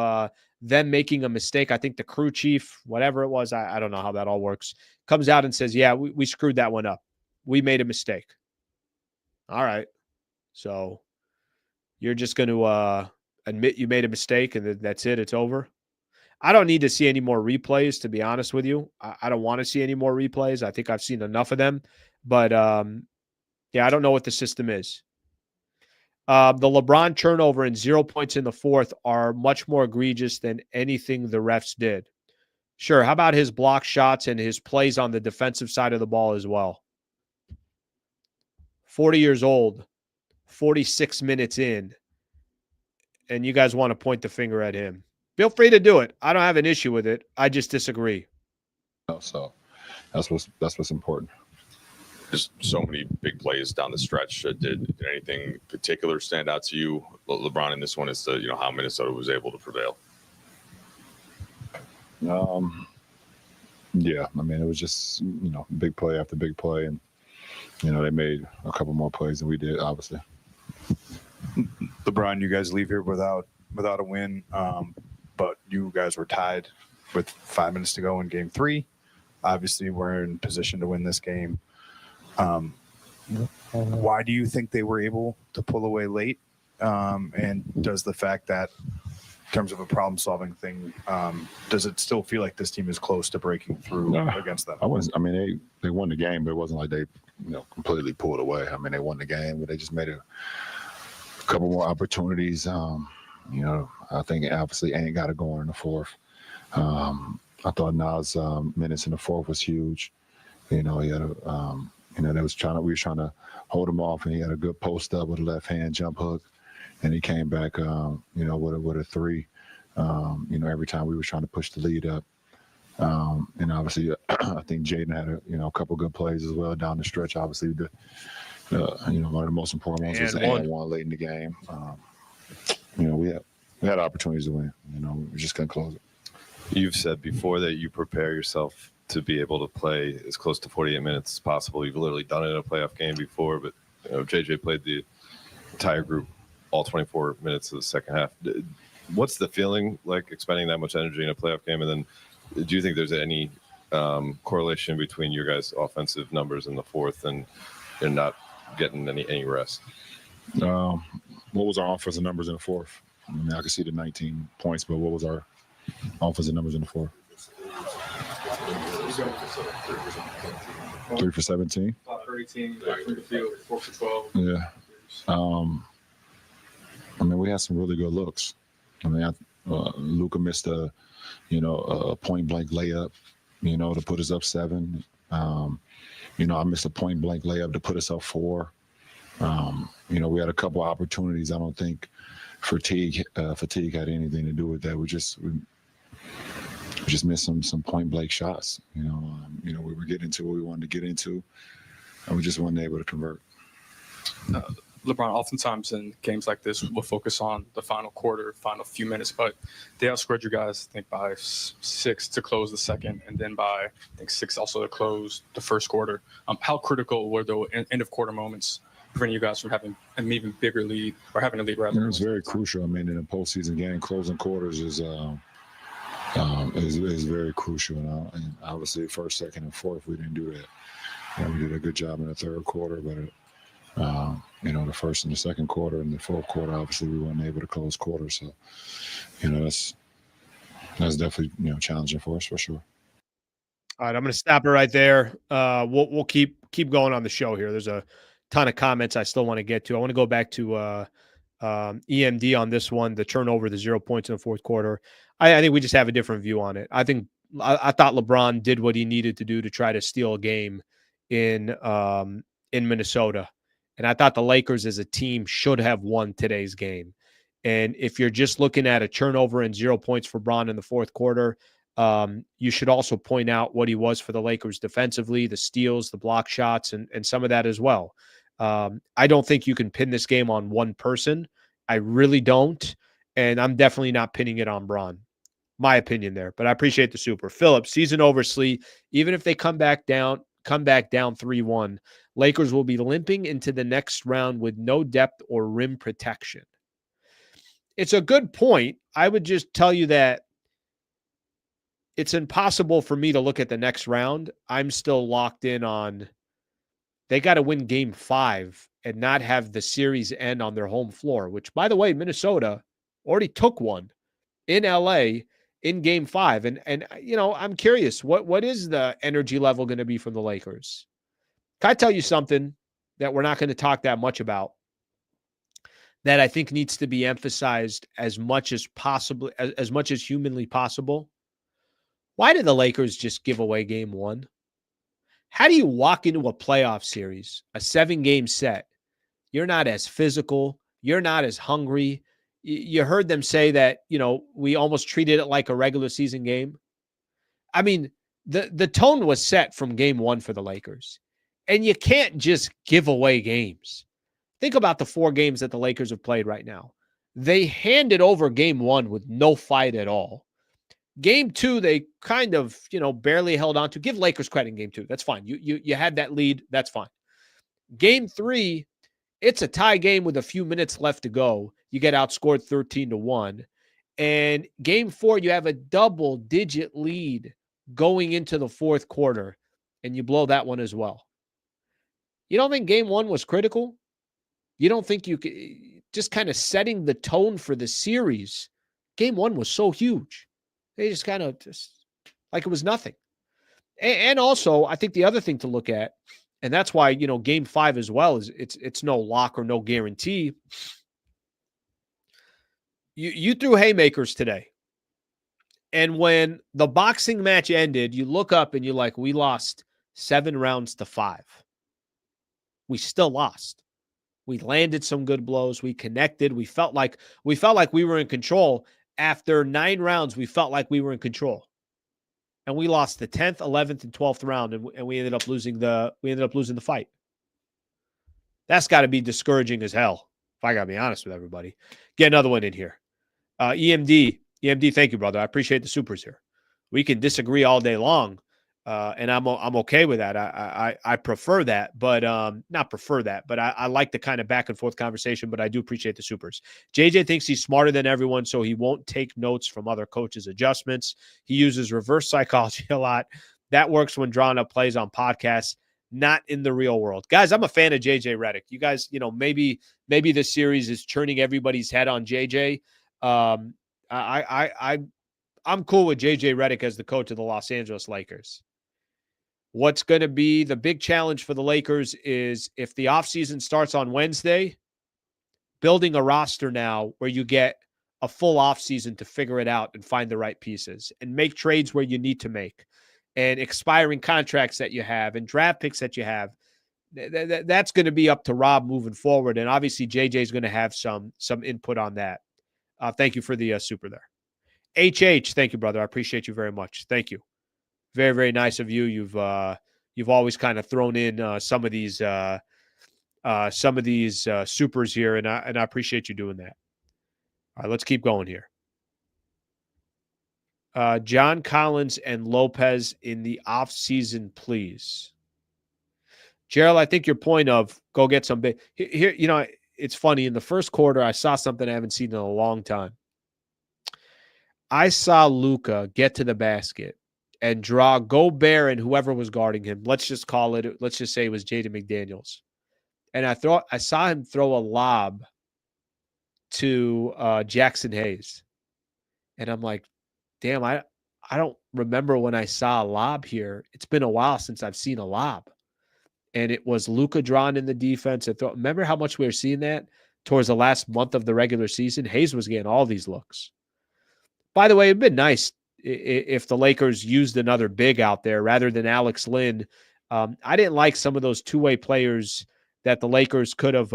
them making a mistake. I think the crew chief, whatever it was, I don't know how that all works, comes out and says, yeah, we screwed that one up. We made a mistake. All right. So you're just going to admit you made a mistake and that's it. It's over. I don't need to see any more replays, to be honest with you. I don't want to see any more replays. I think I've seen enough of them. But, yeah, I don't know what the system is. The LeBron turnover and 0 points in the fourth are much more egregious than anything the refs did. Sure, how about his block shots and his plays on the defensive side of the ball as well? 40 years old, 46 minutes in, and you guys want to point the finger at him. Feel free to do it. I don't have an issue with it. I just disagree. So that's what's important. Just so many big plays down the stretch. Did anything particular stand out to you, LeBron, in this one, as to how Minnesota was able to prevail? Yeah, I mean, it was just big play after big play, and they made a couple more plays than we did, obviously. LeBron, you guys leave here without a win, but you guys were tied with 5 minutes to go in Game 3. Obviously, we're in position to win this game. Why do you think they were able to pull away late? And does the fact that, in terms of a problem-solving thing, does it still feel like this team is close to breaking through against them? They won the game, but it wasn't like they completely pulled away. I mean, they won the game, but they just made a couple more opportunities. I think obviously Ain't got it going in the fourth. I thought Nas' minutes in the fourth was huge. He had we were trying to hold him off, and he had a good post up with a left hand jump hook, and he came back, with a 3. Every time we were trying to push the lead up, and obviously I think Jaden had a couple good plays as well down the stretch. Obviously, one of the most important ones was the and-one late in the game. We had opportunities to win. We just couldn't close it. You've said before that you prepare yourself to be able to play as close to 48 minutes as possible. You've literally done it in a playoff game before, but JJ played the entire group all 24 minutes of the second half. what's the feeling like expending that much energy in a playoff game? And then do you think there's any correlation between your guys' offensive numbers in the fourth and not getting any rest? What was our offensive numbers in the fourth? I mean, I could see the 19 points, but what was our offensive numbers in the fourth? 3 for 17. 5 for 18, 5 from the field, 4 for 12. Yeah. I mean, we had some really good looks. I mean, Luka missed a point blank layup, to put us up 7. I missed a point blank layup to put us up 4. We had a couple of opportunities. I don't think fatigue had anything to do with that. We just missed some point blank shots. We were getting into what we wanted to get into, and we just weren't able to convert. LeBron, oftentimes in games like this, we'll focus on the final quarter, final few minutes, but they outscored you guys, I think, by 6 to close the second, and then by, I think, 6 also to close the first quarter. How critical were the end of quarter moments preventing you guys from having an even bigger lead, or having a lead rather? It was very crucial. I mean, in a postseason game, closing quarters is very crucial. And obviously, first, second, and fourth, we didn't do that. We did a good job in the third quarter, but the first and the second quarter and the fourth quarter, obviously, we weren't able to close quarters. So, that's definitely challenging for us for sure. All right, I'm going to stop it right there. We'll keep going on the show here. There's a ton of comments I still want to get to. I want to go back to EMD on this one, the turnover, the 0 points in the fourth quarter. I think we just have a different view on it. I thought LeBron did what he needed to do to try to steal a game in Minnesota. And I thought the Lakers as a team should have won today's game. And if you're just looking at a turnover and 0 points for Bron in the fourth quarter, you should also point out what he was for the Lakers defensively, the steals, the block shots, and some of that as well. I don't think you can pin this game on one person. I really don't. And I'm definitely not pinning it on Bron. My opinion there. But I appreciate the super. Philip, season over, Slee. Even if they come back down 3-1, Lakers will be limping into the next round with no depth or rim protection. It's a good point. I would just tell you that it's impossible for me to look at the next round. I'm still locked in on they got to win game 5 and not have the series end on their home floor, which, by the way, Minnesota already took one in LA in game 5. And I'm curious, what is the energy level going to be from the Lakers? Can I tell you something that we're not going to talk that much about that I think needs to be emphasized as much as possible, as much as humanly possible? Why did the Lakers just give away game 1? How do you walk into a playoff series, a 7-game set? You're not as physical. You're not as hungry. You heard them say that, we almost treated it like a regular season game. I mean, the tone was set from game 1 for the Lakers. And you can't just give away games. Think about the 4 games that the Lakers have played right now. They handed over game 1 with no fight at all. Game 2, they kind of, barely held on to. Give Lakers credit in game 2. That's fine. You had that lead. That's fine. Game 3, it's a tie game with a few minutes left to go. You get outscored 13-1. And game 4, you have a double-digit lead going into the fourth quarter, and you blow that one as well. You don't think game 1 was critical? You don't think you could, just kind of setting the tone for the series? Game 1 was so huge. They just kind of like it was nothing. And also, I think the other thing to look at, and that's why, game 5 as well, is it's no lock or no guarantee. You threw haymakers today. And when the boxing match ended, you look up and you're like, we lost 7 rounds to 5. We still lost. We landed some good blows. We connected. We felt like we were in control. After 9 rounds, we felt like we were in control. And we lost the 10th, 11th, and 12th round, and we ended up losing the fight. That's got to be discouraging as hell, if I got to be honest with everybody. Get another one in here. EMD, thank you, brother. I appreciate the supers here. We can disagree all day long. And I'm okay with that. I prefer that, but not prefer that, but I like the kind of back and forth conversation. But I do appreciate the supers. JJ thinks he's smarter than everyone, so he won't take notes from other coaches' adjustments. He uses reverse psychology a lot. That works when drawing up plays on podcasts, not in the real world. Guys, I'm a fan of JJ Redick. You guys, maybe this series is churning everybody's head on JJ. I'm cool with JJ Redick as the coach of the Los Angeles Lakers. What's going to be the big challenge for the Lakers is if the offseason starts on Wednesday, building a roster now where you get a full offseason to figure it out and find the right pieces and make trades where you need to make and expiring contracts that you have and draft picks that you have. That's going to be up to Rob moving forward. And obviously JJ is going to have some input on that. Thank you for the super there. HH, thank you, brother. I appreciate you very much. Thank you. Very, very nice of you. You've always kind of thrown in some of these supers here, and I appreciate you doing that. All right, let's keep going here. John Collins and Lopez in the offseason, please. Gerald, I think your point of go get some big here. It's funny. In the first quarter, I saw something I haven't seen in a long time. I saw Luka get to the basket and draw Gobert and whoever was guarding him. Let's just say it was Jaden McDaniels. And I saw him throw a lob to Jackson Hayes. And I'm like, damn, I don't remember when I saw a lob here. It's been a while since I've seen a lob. And it was Luka drawing in the defense. Remember how much we were seeing that towards the last month of the regular season? Hayes was getting all these looks. By the way, it'd been nice if the Lakers used another big out there rather than Alex Lynn. I didn't like some of those two-way players that the Lakers could have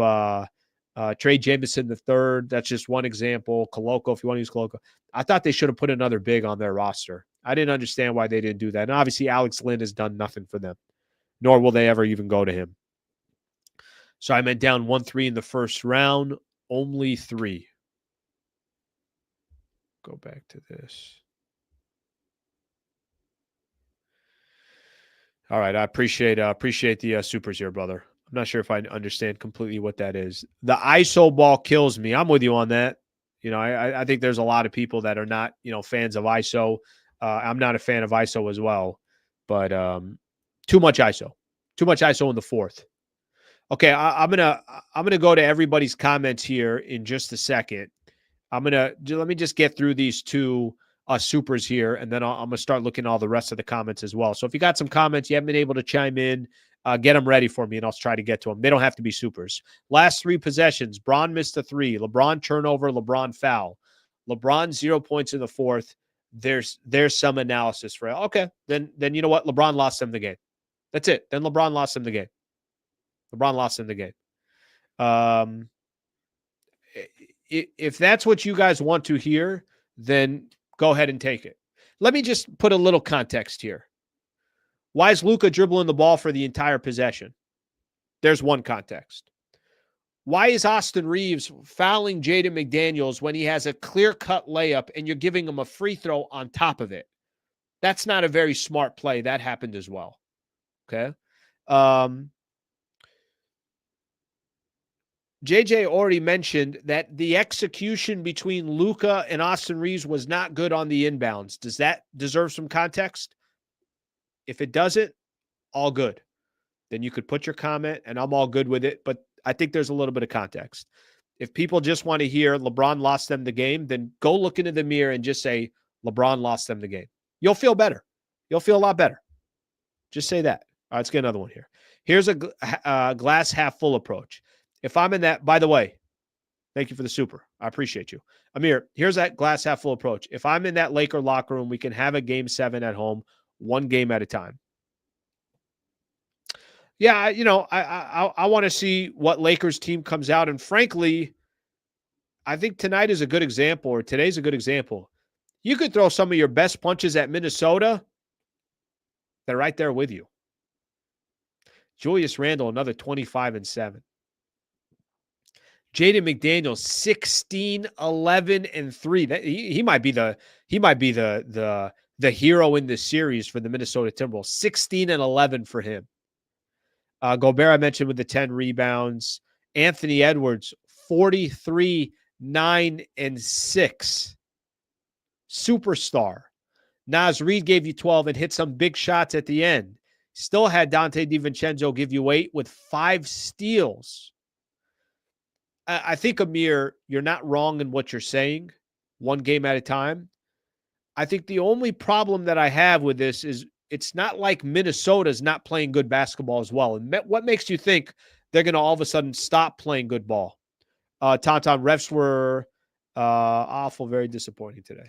Trey Jamison III. That's just one example. Koloko, if you want to use Koloko. I thought they should have put another big on their roster. I didn't understand why they didn't do that. And obviously, Alex Lynn has done nothing for them, nor will they ever even go to him. So I meant down 1-3 in the first round, only 3. Go back to this. All right, I appreciate the supers here, brother. I'm not sure if I understand completely what that is. The ISO ball kills me. I'm with you on that. I think there's a lot of people that are not, fans of ISO. I'm not a fan of ISO as well, but too much ISO in the fourth. Okay, I'm gonna go to everybody's comments here in just a second. Let me just get through these two supers here, and then I'm gonna start looking at all the rest of the comments as well. So if you got some comments you haven't been able to chime in, get them ready for me, and I'll try to get to them. They don't have to be supers. Last 3 possessions: Bron missed a 3, LeBron turnover, LeBron foul, LeBron 0 points in the fourth. There's some analysis for it. Okay, then you know what? LeBron lost them the game. That's it. Then LeBron lost them the game. If that's what you guys want to hear, then go ahead and take it. Let me just put a little context here. Why is Luka dribbling the ball for the entire possession? There's one context. Why is Austin Reaves fouling Jaden McDaniels when he has a clear-cut layup and you're giving him a free throw on top of it? That's not a very smart play. That happened as well. Okay? JJ already mentioned that the execution between Luka and Austin Reaves was not good on the inbounds. Does that deserve some context? If it doesn't, all good. Then you could put your comment, and I'm all good with it. But I think there's a little bit of context. If people just want to hear LeBron lost them the game, then go look into the mirror and just say LeBron lost them the game. You'll feel better. You'll feel a lot better. Just say that. All right, let's get another one here. Here's a glass half full approach. If I'm in that, by the way, thank you for the super. I appreciate you. Amir, here's that glass half full approach. If I'm in that Laker locker room, we can have a game 7 at home, one game at a time. Yeah, I want to see what Lakers team comes out. And frankly, I think tonight is a good example, or today's a good example. You could throw some of your best punches at Minnesota. They're right there with you. Julius Randle, another 25-7. Jaden McDaniels, 16, 11, and 3. He might be the the hero in this series for the Minnesota Timberwolves. 16 and 11 for him. Gobert, I mentioned, with the 10 rebounds. Anthony Edwards, 43, 9, and 6. Superstar. Naz Reid gave you 12 and hit some big shots at the end. Still had Dante DiVincenzo give you 8 with 5 steals. I think, Amir, you're not wrong in what you're saying, one game at a time. I think the only problem that I have with this is it's not like Minnesota's not playing good basketball as well. And what makes you think they're going to all of a sudden stop playing good ball? Tauntaun, refs were awful, very disappointing today.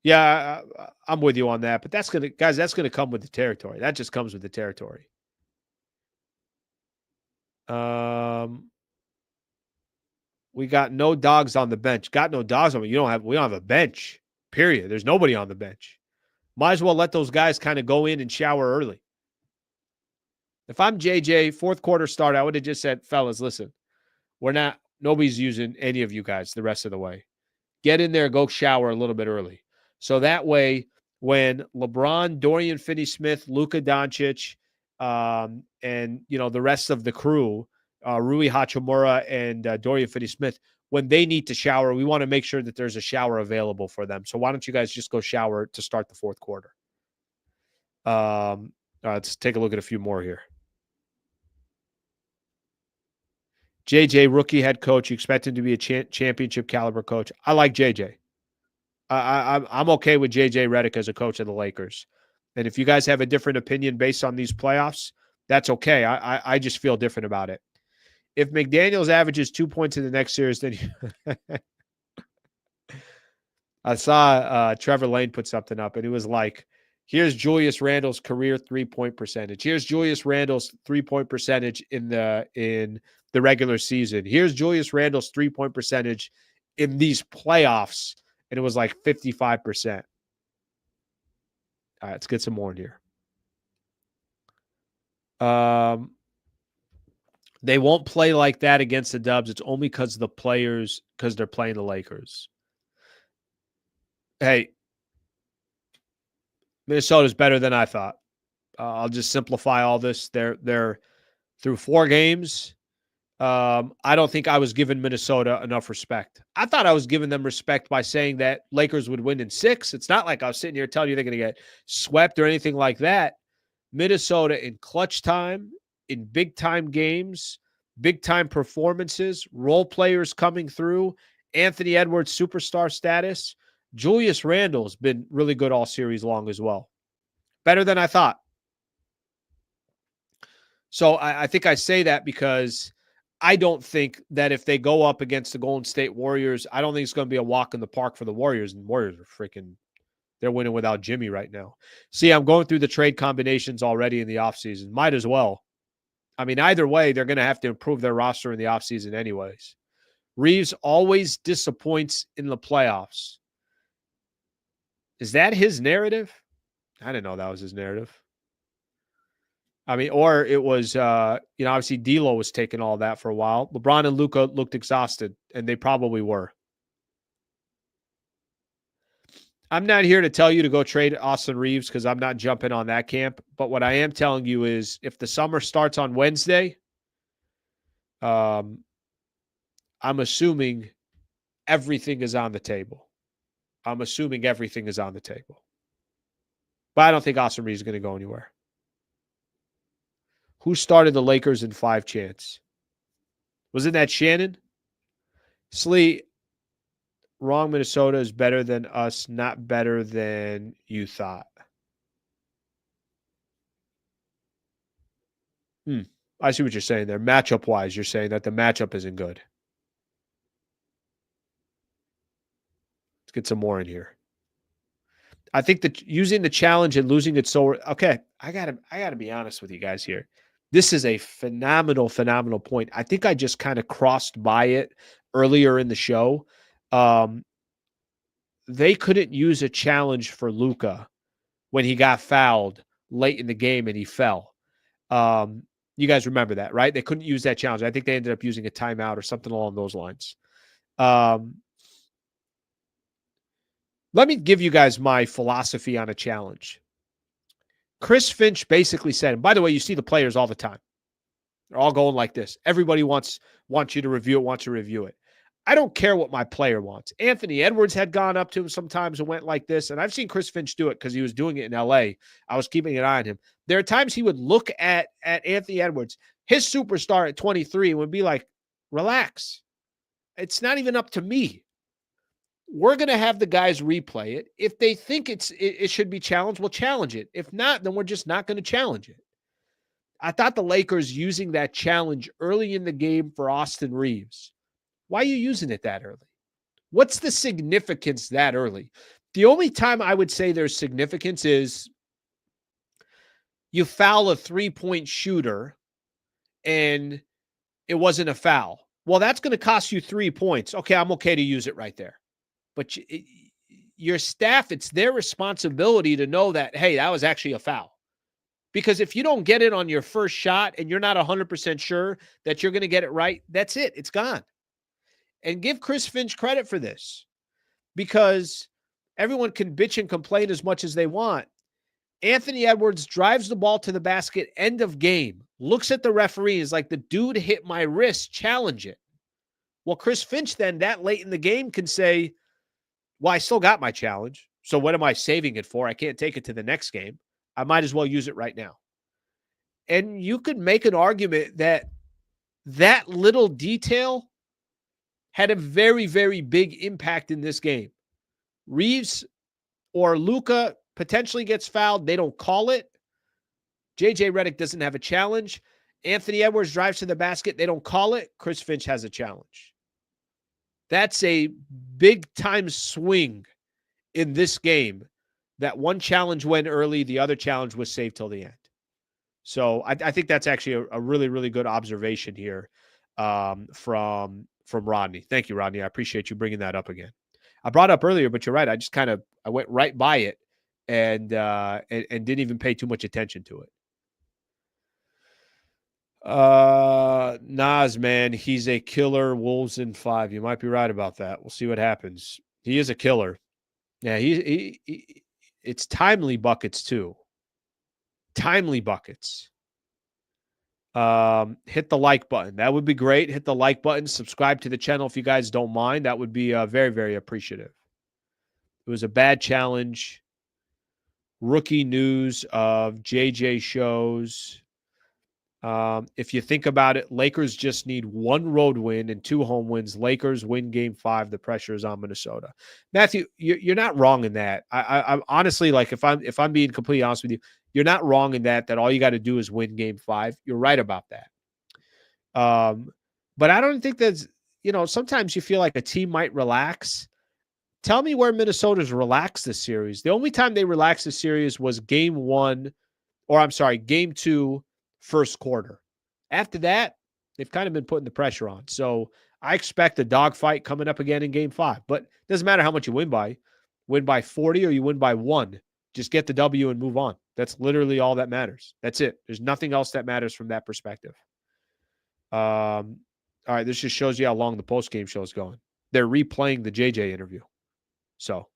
Yeah, I'm with you on that. But that's going to come with the territory. That just comes with the territory. We got no dogs on the bench. Got no dogs on it. We don't have a bench. Period. There's nobody on the bench. Might as well let those guys kind of go in and shower early. If I'm JJ, fourth quarter start, I would have just said, fellas, listen, nobody's using any of you guys the rest of the way. Get in there, go shower a little bit early. So that way, when LeBron, Dorian Finney-Smith, Luka Doncic, and the rest of the crew, Rui Hachimura and Dorian Finney-Smith, when they need to shower, we want to make sure that there's a shower available for them. So why don't you guys just go shower to start the fourth quarter? Let's take a look at a few more here. JJ, rookie head coach. You expect him to be a championship caliber coach. I like JJ. I'm okay with JJ Redick as a coach of the Lakers. And if you guys have a different opinion based on these playoffs, that's okay. I just feel different about it. If McDaniels averages 2 points in the next series, then I saw Trevor Lane put something up, and it was like, here's Julius Randle's career 3-point percentage. Here's Julius Randle's 3-point percentage in the regular season. Here's Julius Randle's 3-point percentage in these playoffs, and it was like 55%. All right, let's get some more in here. They won't play like that against the Dubs. It's only because they're playing the Lakers. Hey, Minnesota's better than I thought. I'll just simplify all this. They're through 4 games. I don't think I was giving Minnesota enough respect. I thought I was giving them respect by saying that Lakers would win in 6. It's not like I was sitting here telling you they're going to get swept or anything like that. Minnesota in clutch time, in big-time games, big-time performances, role players coming through, Anthony Edwards superstar status. Julius Randle's been really good all series long as well. Better than I thought. So I think I say that because I don't think that if they go up against the Golden State Warriors, I don't think it's going to be a walk in the park for the Warriors. And Warriors are they're winning without Jimmy right now. See, I'm going through the trade combinations already in the offseason. Might as well. I mean, either way, they're going to have to improve their roster in the offseason anyways. Reaves always disappoints in the playoffs. Is that his narrative? I didn't know that was his narrative. I mean, or it was, obviously D'Lo was taking all that for a while. LeBron and Luka looked exhausted, and they probably were. I'm not here to tell you to go trade Austin Reaves because I'm not jumping on that camp. But what I am telling you is if the summer starts on Wednesday, I'm assuming everything is on the table. But I don't think Austin Reaves is going to go anywhere. Who started the Lakers in 5 chants? Wasn't that Shannon? Slee, wrong. Minnesota is better than us, not better than you thought. I see what you're saying there. Matchup-wise, you're saying that the matchup isn't good. Let's get some more in here. I think that using the challenge and losing it so okay, I gotta be honest with you guys here. This is a phenomenal point. I think I just kind of crossed by it earlier in the show. They couldn't use a challenge for Luka when he got fouled late in the game and he fell. You guys remember that, right? They couldn't use that challenge. I think they ended up using a timeout or something along those lines. Let me give you guys my philosophy on a challenge. Chris Finch basically said, and by the way, you see the players all the time. They're all going like this. Everybody wants you to review it, wants to review it. I don't care what my player wants. Anthony Edwards had gone up to him sometimes and went like this, and I've seen Chris Finch do it because he was doing it in L.A. I was keeping an eye on him. There are times he would look at Anthony Edwards, his superstar at 23, and would be like, relax. It's not even up to me. We're going to have the guys replay it. If they think it should be challenged, we'll challenge it. If not, then we're just not going to challenge it. I thought the Lakers using that challenge early in the game for Austin Reaves. Why are you using it that early? What's the significance that early? The only time I would say there's significance is you foul a three-point shooter and it wasn't a foul. Well, that's going to cost you 3 points. Okay, I'm okay to use it right there. But your staff, it's their responsibility to know that, hey, that was actually a foul. Because if you don't get it on your first shot and you're not 100% sure that you're going to get it right, that's it. It's gone. And give Chris Finch credit for this, because everyone can bitch and complain as much as they want. Anthony Edwards drives the ball to the basket, end of game, looks at the referee, is like, the dude hit my wrist, challenge it. Well, Chris Finch then that late in the game can say, well, I still got my challenge, so what am I saving it for? I can't take it to the next game. I might as well use it right now. And you could make an argument that that little detail had a very, very big impact in this game. Reaves or Luka potentially gets fouled. They don't call it. JJ Redick doesn't have a challenge. Anthony Edwards drives to the basket. They don't call it. Chris Finch has a challenge. That's a big-time swing in this game. That one challenge went early. The other challenge was saved till the end. So I think that's actually a really, really good observation here from Rodney. Thank you, Rodney. I appreciate you bringing that up again. I brought it up earlier, but you're right. I just I went right by it and didn't even pay too much attention to it. Nas, man, he's a killer. Wolves in 5. You might be right about that. We'll see what happens. He is a killer. Yeah, he it's timely buckets too. Timely buckets. Hit the like button. That would be great. Hit the like button. Subscribe to the channel if you guys don't mind. That would be very, very appreciative. It was a bad challenge. Rookie news of JJ shows. If you think about it, Lakers just need 1 road win and 2 home wins. Lakers win game 5. The pressure is on Minnesota. Matthew, you're not wrong in that. I'm honestly, like, if I'm being completely honest with you, you're not wrong in that all you got to do is win game 5. You're right about that. But I don't think that's, sometimes you feel like a team might relax. Tell me where Minnesota's relaxed this series. The only time they relaxed the series was game 2, first quarter. After that, they've kind of been putting the pressure on. So I expect a dogfight coming up again in game 5. But it doesn't matter how much you win by. Win by 40 or you win by 1. Just get the W and move on. That's literally all that matters. That's it. There's nothing else that matters from that perspective. All right, this just shows you how long the post-game show is going. They're replaying the JJ interview. So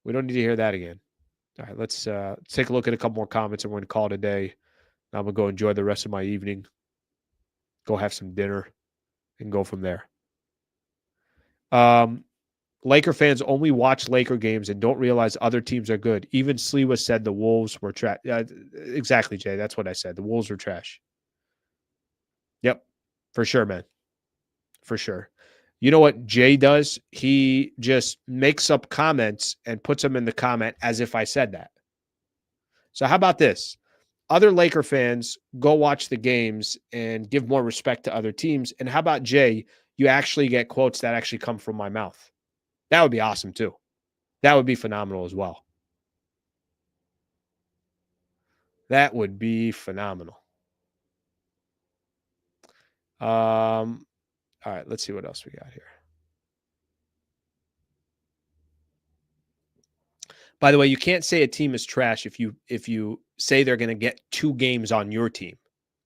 we don't need to hear that again. All right, let's take a look at a couple more comments and we're going to call it a day. I'm going to go enjoy the rest of my evening, go have some dinner, and go from there. Laker fans only watch Laker games and don't realize other teams are good. Even Sliwa said the Wolves were trash. Exactly, Jay. That's what I said. The Wolves were trash. Yep, for sure, man. For sure. You know what Jay does? He just makes up comments and puts them in the comment as if I said that. So how about this? Other Laker fans, go watch the games and give more respect to other teams. And how about Jay? You actually get quotes that actually come from my mouth. That would be awesome too. That would be phenomenal as well. That would be phenomenal. All right, let's see what else we got here. By the way, you can't say a team is trash if you say they're going to get 2 games on your team.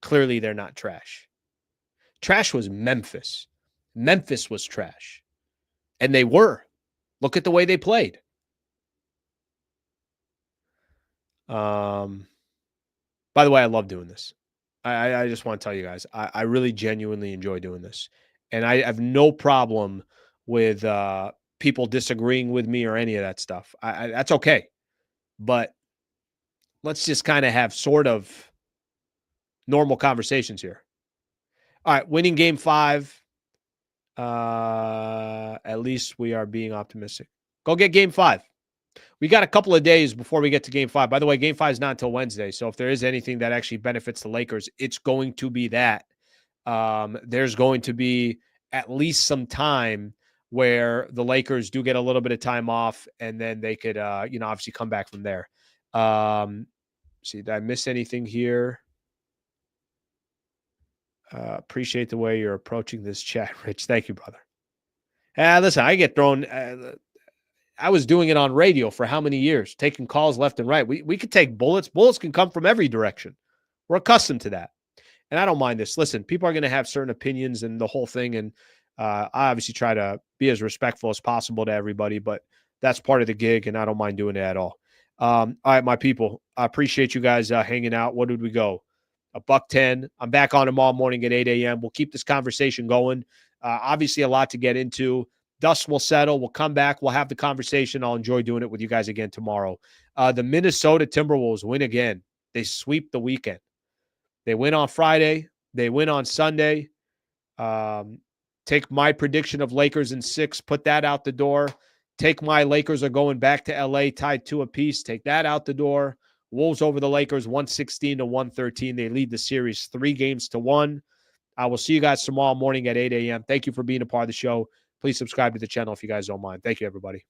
Clearly, they're not trash. Trash was Memphis. Memphis was trash. And they were. Look at the way they played. By the way, I love doing this. I just want to tell you guys, I really genuinely enjoy doing this. And I have no problem with people disagreeing with me or any of that stuff. That's okay. But let's just kind of have sort of normal conversations here. All right, winning game 5. At least we are being optimistic. Go get game 5. We got a couple of days before we get to game 5. By the way, game 5 is not until Wednesday. So if there is anything that actually benefits the Lakers, it's going to be that. There's going to be at least some time where the Lakers do get a little bit of time off, and then they could, obviously come back from there. See, did I miss anything here? Appreciate the way you're approaching this chat, Rich. Thank you, brother. Listen, I get thrown. I was doing it on radio for how many years, taking calls left and right. We could take bullets. Bullets can come from every direction. We're accustomed to that. And I don't mind this. Listen, people are going to have certain opinions and the whole thing. And I obviously try to be as respectful as possible to everybody, but that's part of the gig, and I don't mind doing it at all. All right, my people, I appreciate you guys hanging out. What did we go? $110. I'm back on tomorrow morning at 8 a.m. We'll keep this conversation going. Obviously, a lot to get into. Dust will settle. We'll come back. We'll have the conversation. I'll enjoy doing it with you guys again tomorrow. The Minnesota Timberwolves win again. They sweep the weekend. They win on Friday. They win on Sunday. Take my prediction of Lakers in 6. Put that out the door. Take my Lakers are going back to L.A. tied 2 apiece. Take that out the door. Wolves over the Lakers 116-113. They lead the series 3-1. I will see you guys tomorrow morning at 8 a.m. Thank you for being a part of the show. Please subscribe to the channel if you guys don't mind. Thank you, everybody.